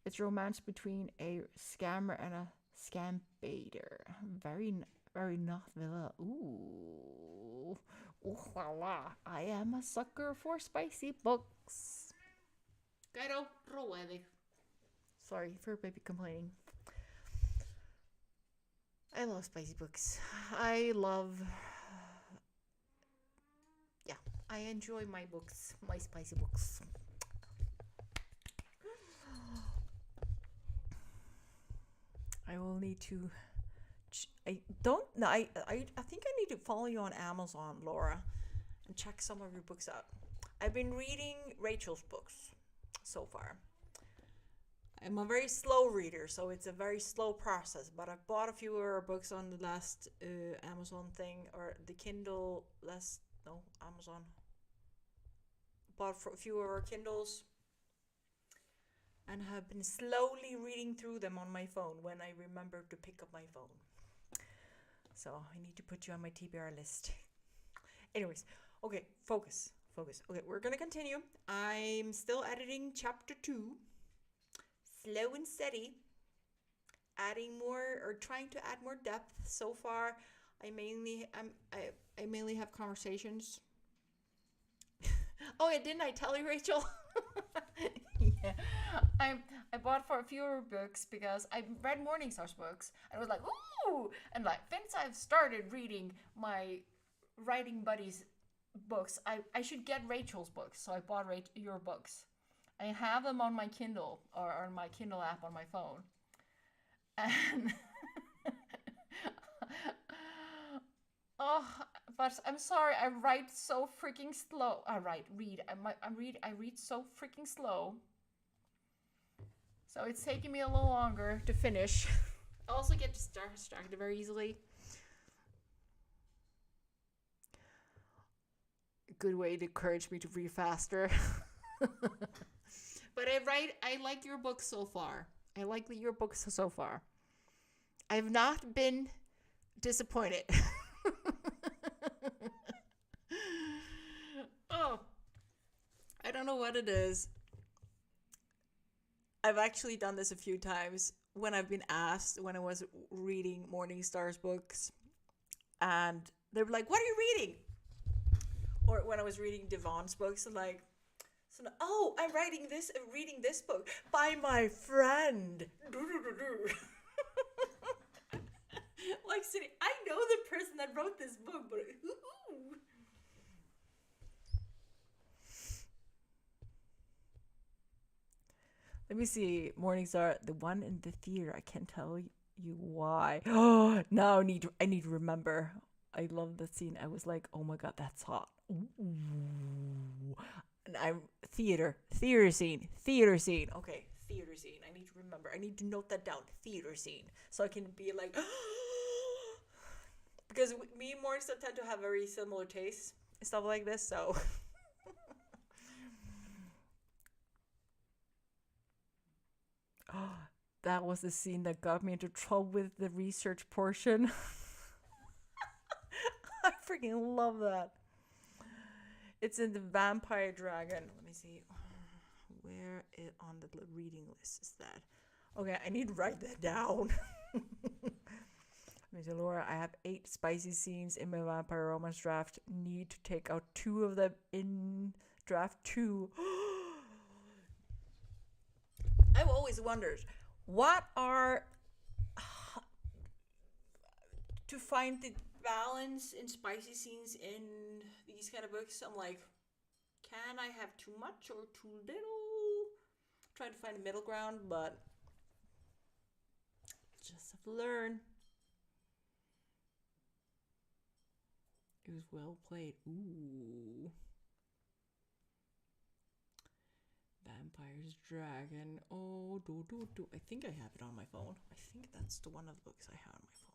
It's romance between a scammer and a scam baiter. Very novella. Ooh la la. I am a sucker for spicy books. Quero roer. Sorry for baby complaining. I love spicy books. I enjoy my books, my spicy books. I will need to. I think I need to follow you on Amazon, Laura, and check some of your books out. I've been reading Rachel's books so far. I'm a very slow reader, so it's a very slow process. But I've bought a few of her books on the last Amazon thing or the Kindle. Amazon. Bought a few of her Kindles and have been slowly reading through them on my phone when I remember to pick up my phone. So I need to put you on my TBR list. Anyways, okay, focus. Okay, we're gonna continue. I'm still editing chapter 2. Slow and steady. Adding more or trying to add more depth. So far, I mainly have conversations. Oh, yeah, didn't I tell you, Rachel? Yeah. I bought for a few books because I read Morningstar's books and was like, ooh! And like, since I've started reading my writing buddies' books, I should get Rachel's books. So I bought your books. I have them on my Kindle or on my Kindle app on my phone. And oh, but I'm sorry, I write so freaking slow. I read so freaking slow. So it's taking me a little longer to finish. I also get distracted very easily. good way to encourage me to read faster. But I like your book so far. I like your books so far. I've not been disappointed. Oh, I don't know what it is. I've actually done this a few times when I've been asked when I was reading Morningstar's books, and they were like, "What are you reading?" Or when I was reading Devon's books, like, so now, "Oh, I'm reading this book by my friend." Like, sitting, I know the person that wrote this book, but Let me see. Morningstar, the one in the theater. I can't tell you why. Oh, now I need to remember. I love that scene. I was like, oh my god, that's hot. Ooh. And I'm theater scene. Okay, theater scene. I need to remember. I need to note that down. Theater scene, so I can be like, because me and Morningstar tend to have very similar tastes and stuff like this. So. That was the scene that got me into trouble with the research portion. I freaking love that. It's in the Vampire Dragon. Let me see. Where on the reading list is that? Okay, I need to write that down. Let me see, Laura, I have 8 spicy scenes in my vampire romance draft. Need to take out 2 of them in draft 2. I've always wondered, what are, to find the balance in spicy scenes in these kind of books, I'm like, can I have too much or too little? Trying to find a middle ground, but just have to learn. It was well played. Ooh. Vampire's Dragon. Oh, do. I think I have it on my phone. I think that's the one of the books I have on my phone.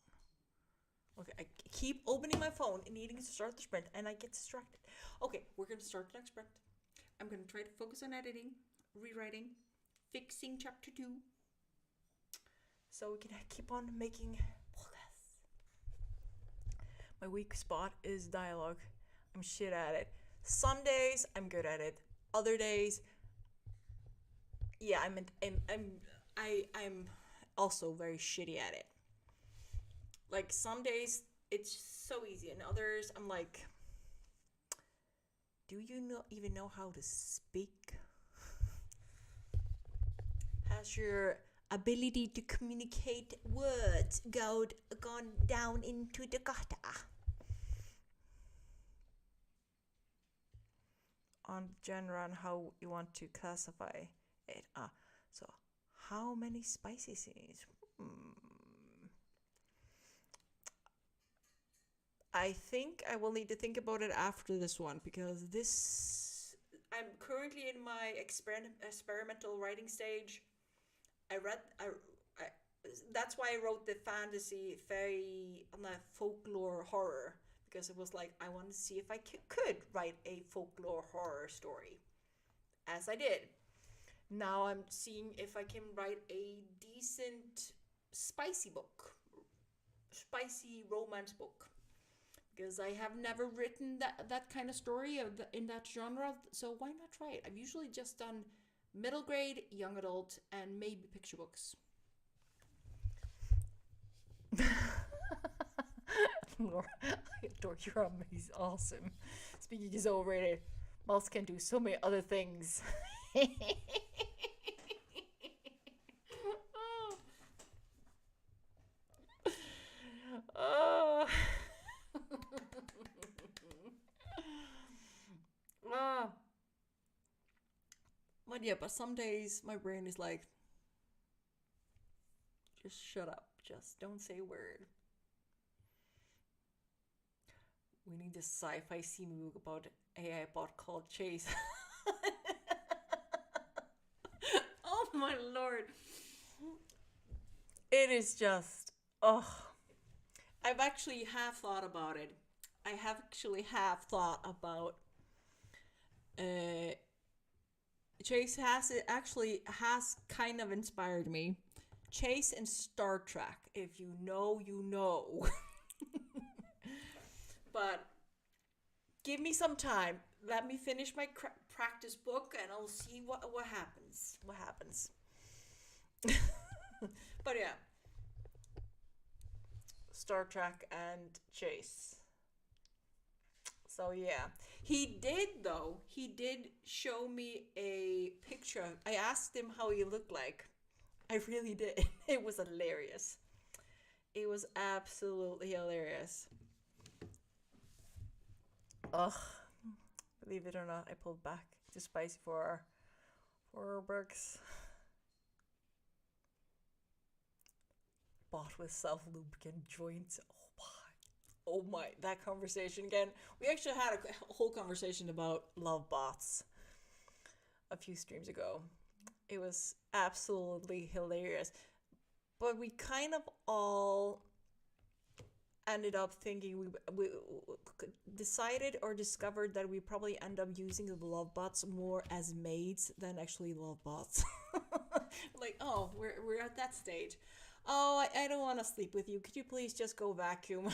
Okay, I keep opening my phone and needing to start the sprint, and I get distracted. Okay, we're going to start the next sprint. I'm going to try to focus on editing, rewriting, fixing chapter 2, so we can keep on making progress. My weak spot is dialogue. I'm shit at it. Some days I'm good at it. Other days, yeah, I'm also very shitty at it. Like, some days it's so easy, and others I'm like, do you even know how to speak? Has your ability to communicate words gone down into the gutter? On genre and how you want to classify it. So how many spicy scenes? I think I will need to think about it after this one, because I'm currently in my experimental writing stage. That's why I wrote the fantasy, fairy, folklore horror, because it was like, I wanted to see if I could write a folklore horror story, as I did. Now I'm seeing if I can write a decent spicy romance book, because I have never written that kind of story in that genre, so why not try it? I've usually just done middle grade, young adult, and maybe picture books. Laura, I adore your amazing, awesome. Speaking is overrated. Mouse can do so many other things. Oh. But yeah, but some days my brain is like, just shut up. Just don't say a word. We need this sci-fi C movie about AI bot called Chase. Oh my lord. It is just, oh. I've actually half thought about it. I have actually half thought about Uh, Chase has kind of inspired me. Chase and Star Trek. If you know, you know. But give me some time. Let me finish my practice book, and I'll see what happens. What happens? But yeah, Star Trek and Chase. So yeah, he did though. He did show me a picture. I asked him how he looked like. I really did. It was hilarious. It was absolutely hilarious. Ugh, believe it or not, I pulled back. Too spicy for our burgers. Bought with self lubricant joints. Oh my, that conversation again. We actually had a whole conversation about love bots a few streams ago. It was absolutely hilarious. But we kind of all ended up thinking we decided or discovered that we probably end up using the love bots more as maids than actually love bots. Like, oh, we're at that stage. Oh, I don't want to sleep with you. Could you please just go vacuum?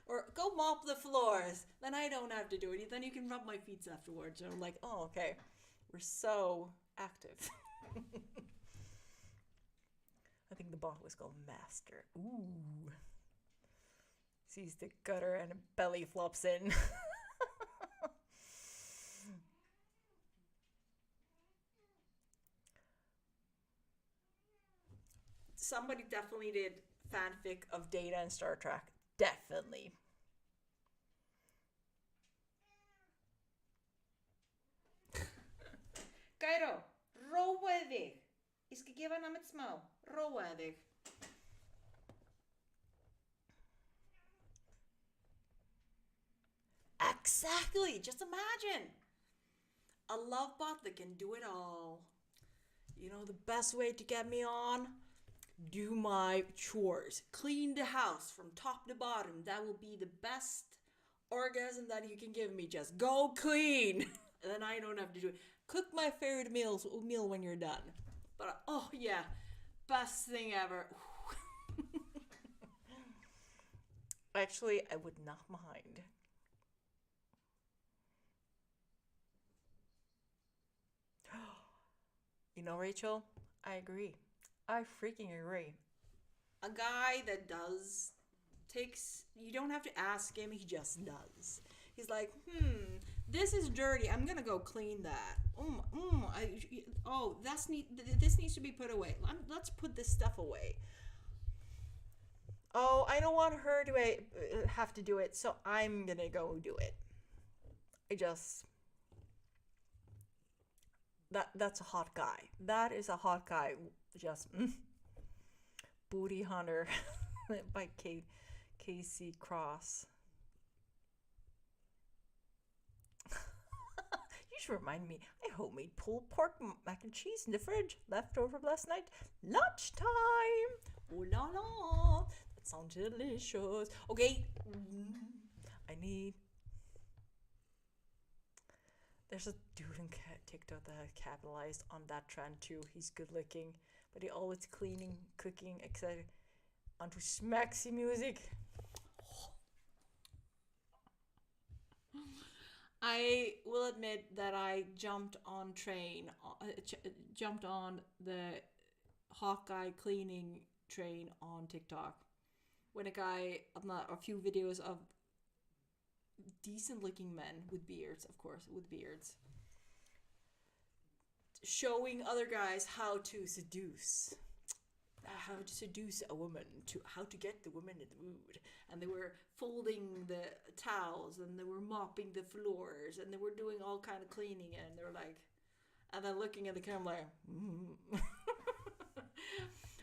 Or go mop the floors. Then I don't have to do it. Then you can rub my feet afterwards. And I'm like, oh, okay. We're so active. I think the bot was called Master. Ooh. Sees the gutter and a belly flops in. Somebody definitely did fanfic of Data and Star Trek. Definitely. Cairo, róa þig. Ég skal gefa hann með smá. Róa þig. Exactly. Just imagine. A love bot that can do it all. You know the best way to get me on? Do my chores. Clean the house from top to bottom. That will be the best orgasm that you can give me. Just go clean. And then I don't have to do it. Cook my favorite meal when you're done. But oh yeah, best thing ever. Actually, I would not mind. You know, Rachel, I agree. I freaking agree. A guy that takes, you don't have to ask him, he just does. He's like, this is dirty. I'm gonna go clean that. This needs to be put away. Let's put this stuff away. Oh, I don't want her to have to do it, so I'm gonna go do it. That's a hot guy. That is a hot guy. Just Booty Hunter by Casey Cross. You should remind me. I homemade pulled pork mac and cheese in the fridge, left over last night. Lunchtime. Oh la la. That sounds delicious. Okay. There's a dude in TikTok that capitalized on that trend too. He's good looking, but he always cleaning, cooking, etc. onto smexy music. I will admit that I jumped on the Hawkeye cleaning train on TikTok when a few videos of decent looking men with beards, of course, showing other guys how to seduce a woman, how to get the woman in the mood. And they were folding the towels, and they were mopping the floors, and they were doing all kind of cleaning, and they were like, and then looking at the camera like,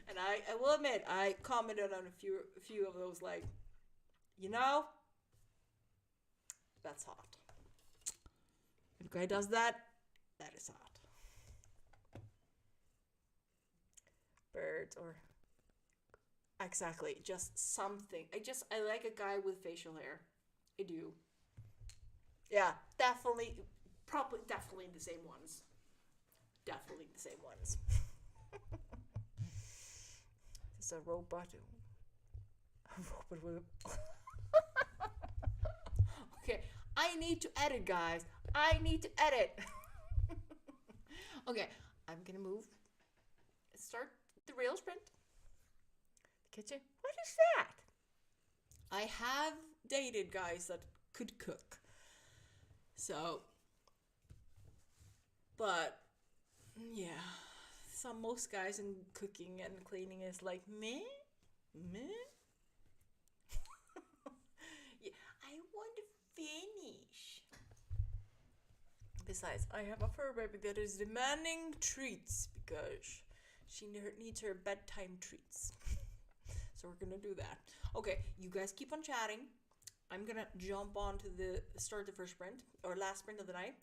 And I will admit, I commented on a few of those, like, you know, that's hot. If a guy does that, that is hot. Birds or exactly, just something. I like a guy with facial hair. I do. Yeah, definitely Probably, definitely the same ones. Definitely the same ones. There's a robot. A robot with. Okay, I need to edit, guys. I need to edit. Okay, I'm gonna move. Start the real sprint. The kitchen. What is that? I have dated guys that could cook. So, but yeah, most guys in cooking and cleaning is like meh, meh. Yeah, I want to finish. Besides, I have a fur baby that is demanding treats because she needs her bedtime treats. So we're gonna do that. Okay, you guys keep on chatting. I'm gonna jump on to the start the first sprint or last sprint of the night.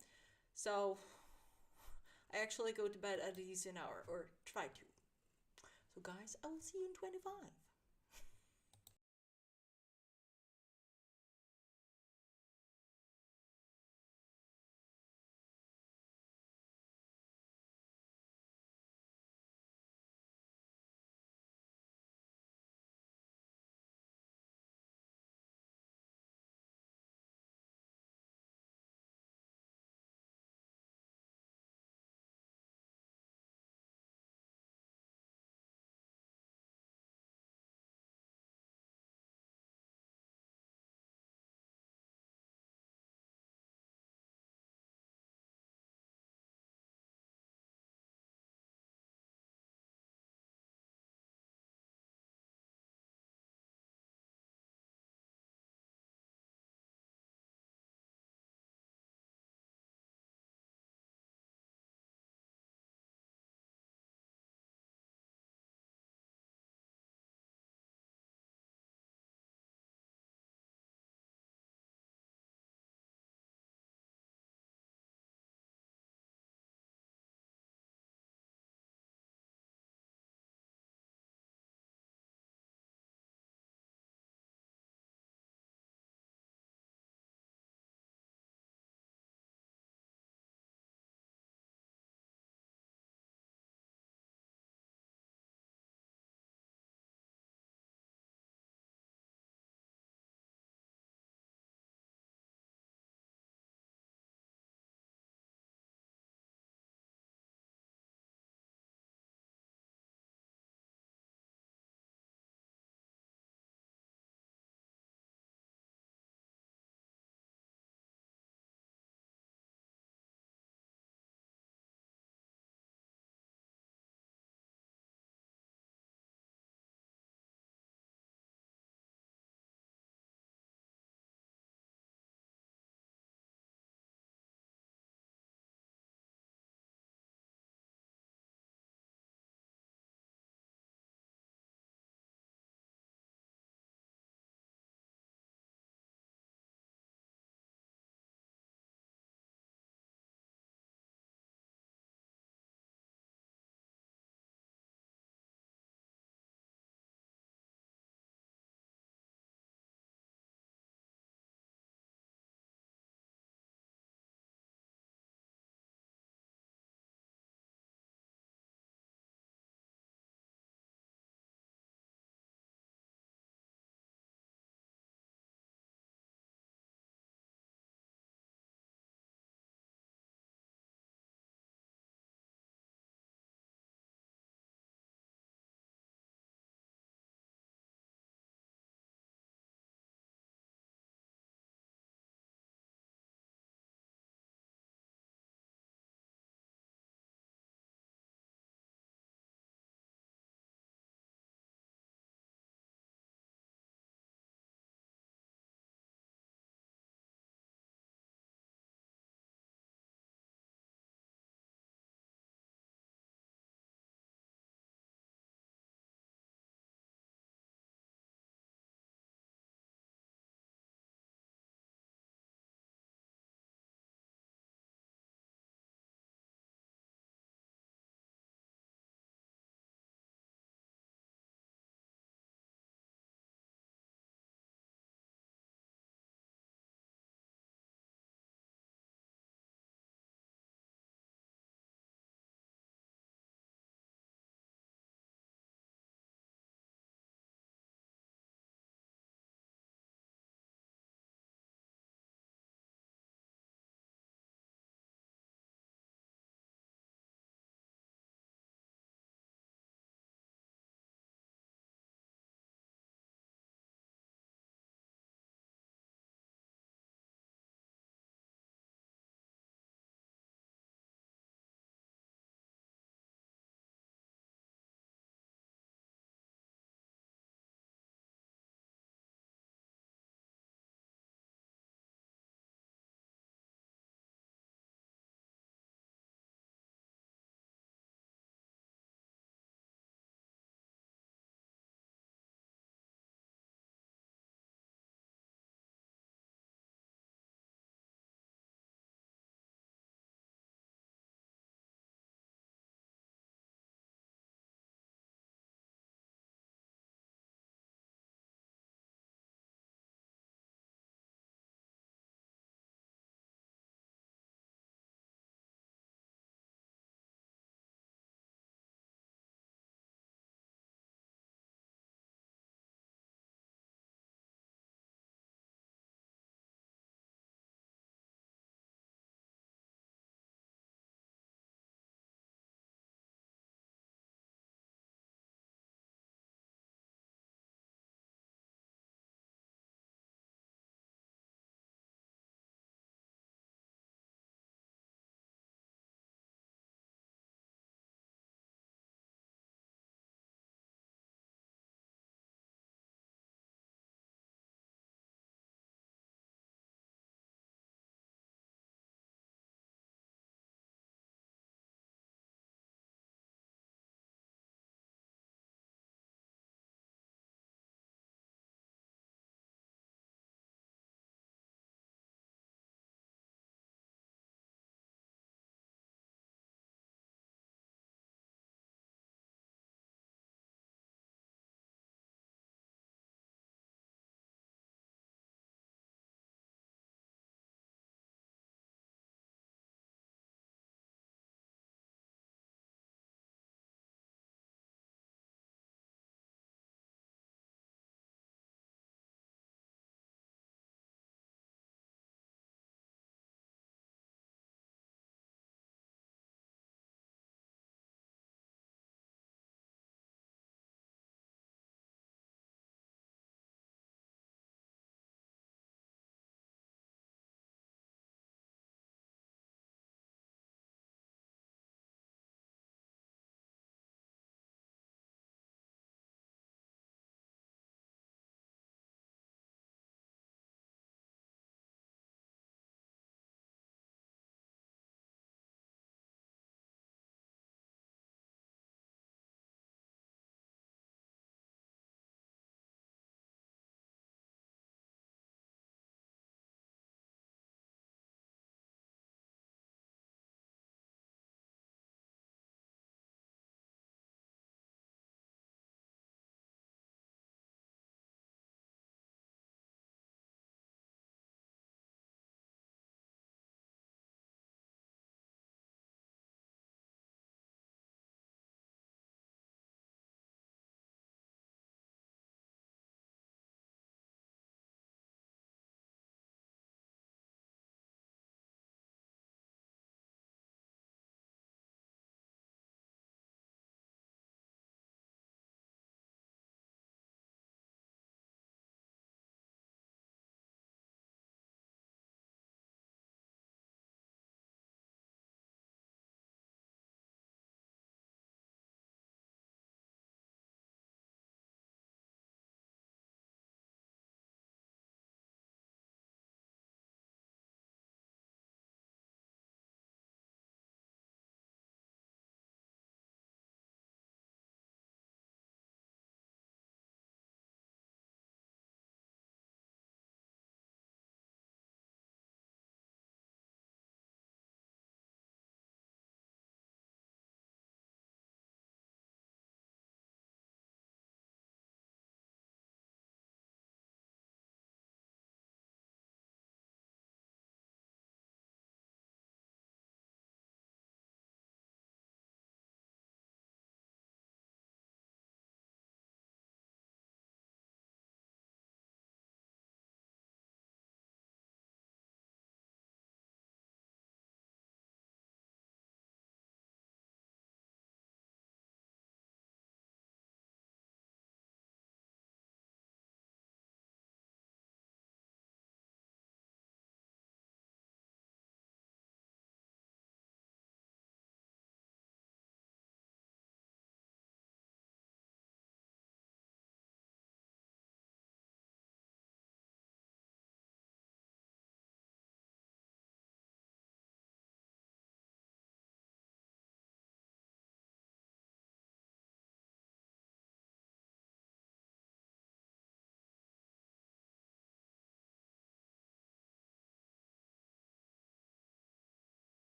So I actually go to bed at a decent hour, or try to. So guys, I will see you in 25.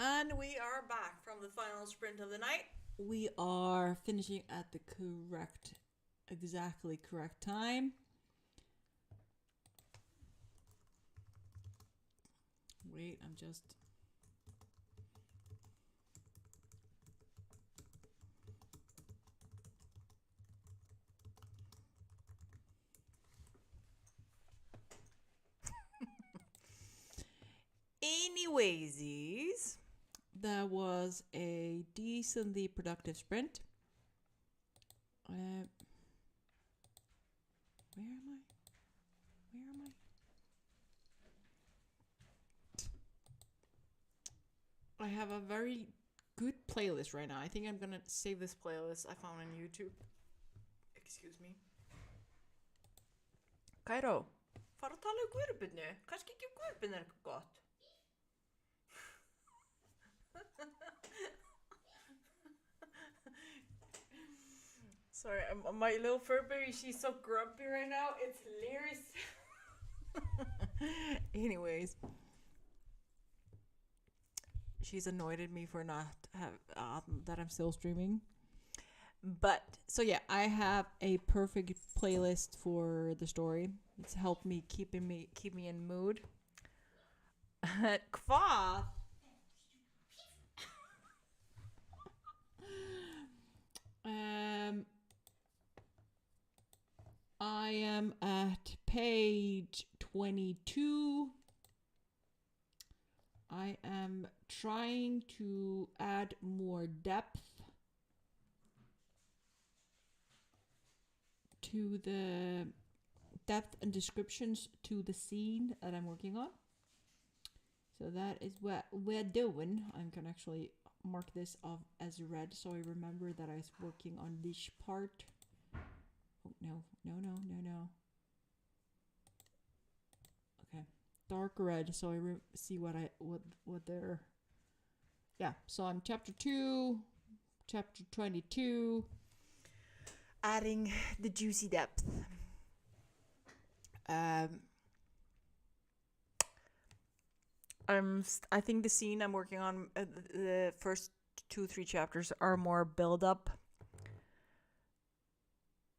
And we are back from the final sprint of the night. We are finishing at the exactly correct time. Wait, I'm just... Anywaysies, That was a decently productive sprint. Where am I? I have a very good playlist right now. I think I'm gonna save this playlist I found on YouTube. excuse me. Kairo, fara að tala gurbinu. Kannski ekki gurbinu er gott. Sorry, my little fur baby, she's so grumpy right now. It's hilarious. Anyways, she's annoyed at me for not that I'm still streaming. But so yeah, I have a perfect playlist for the story. It's helped me keep me in mood. Kva? I am at page 22. I am trying to add more depth to the depth and descriptions to the scene that I'm working on. So that is what we're doing. I'm gonna actually mark this off as red so I remember that I was working on this part. Oh, no. Okay. Dark red so I see what they're... Yeah, so I'm chapter 2, chapter 22. Adding the juicy depth. I think the scene I'm working on, the first 2-3 chapters are more build up.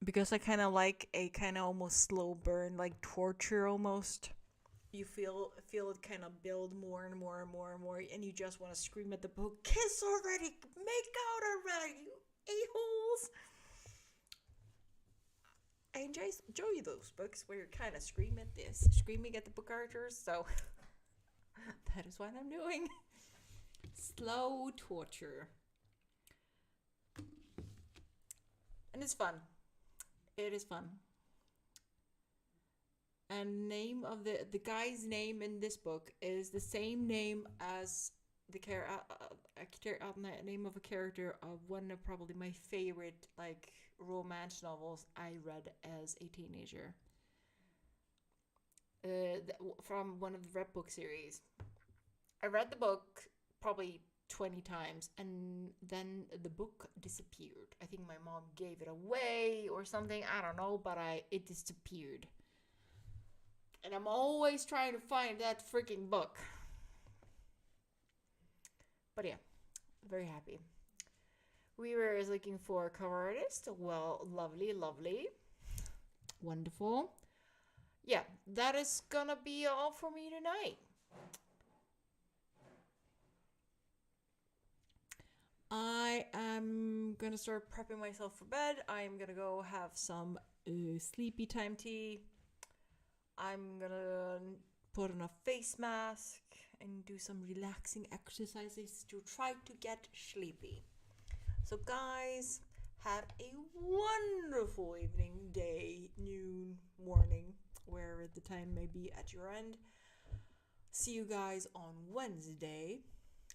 Because I kind of like a kind of almost slow burn, like torture almost. You feel it kind of build more and more and more and more, and you just want to scream at the book, kiss already, make out already, you a-holes. I enjoy those books where you're kind of screaming at the book characters, so that is what I'm doing. Slow torture. And it's fun. It is fun. And name of the guy's name in this book is the same name as the name of a character of one of probably my favorite like romance novels I read as a teenager. From one of the Red Book series. I read the book probably 20 times and then the book disappeared. I think my mom gave it away or something, I don't know, but it disappeared. And I'm always trying to find that freaking book. But yeah, very happy. Weaver is looking for a cover artist. Well, lovely. Wonderful. Yeah, that is gonna be all for me tonight. I am gonna start prepping myself for bed. I'm gonna go have some sleepy time tea. I'm gonna put on a face mask and do some relaxing exercises to try to get sleepy. So guys, have a wonderful evening, day, noon, morning, wherever the time may be at your end. See you guys on Wednesday.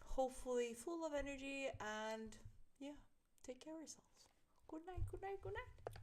Hopefully full of energy and yeah, take care of yourselves. Good night.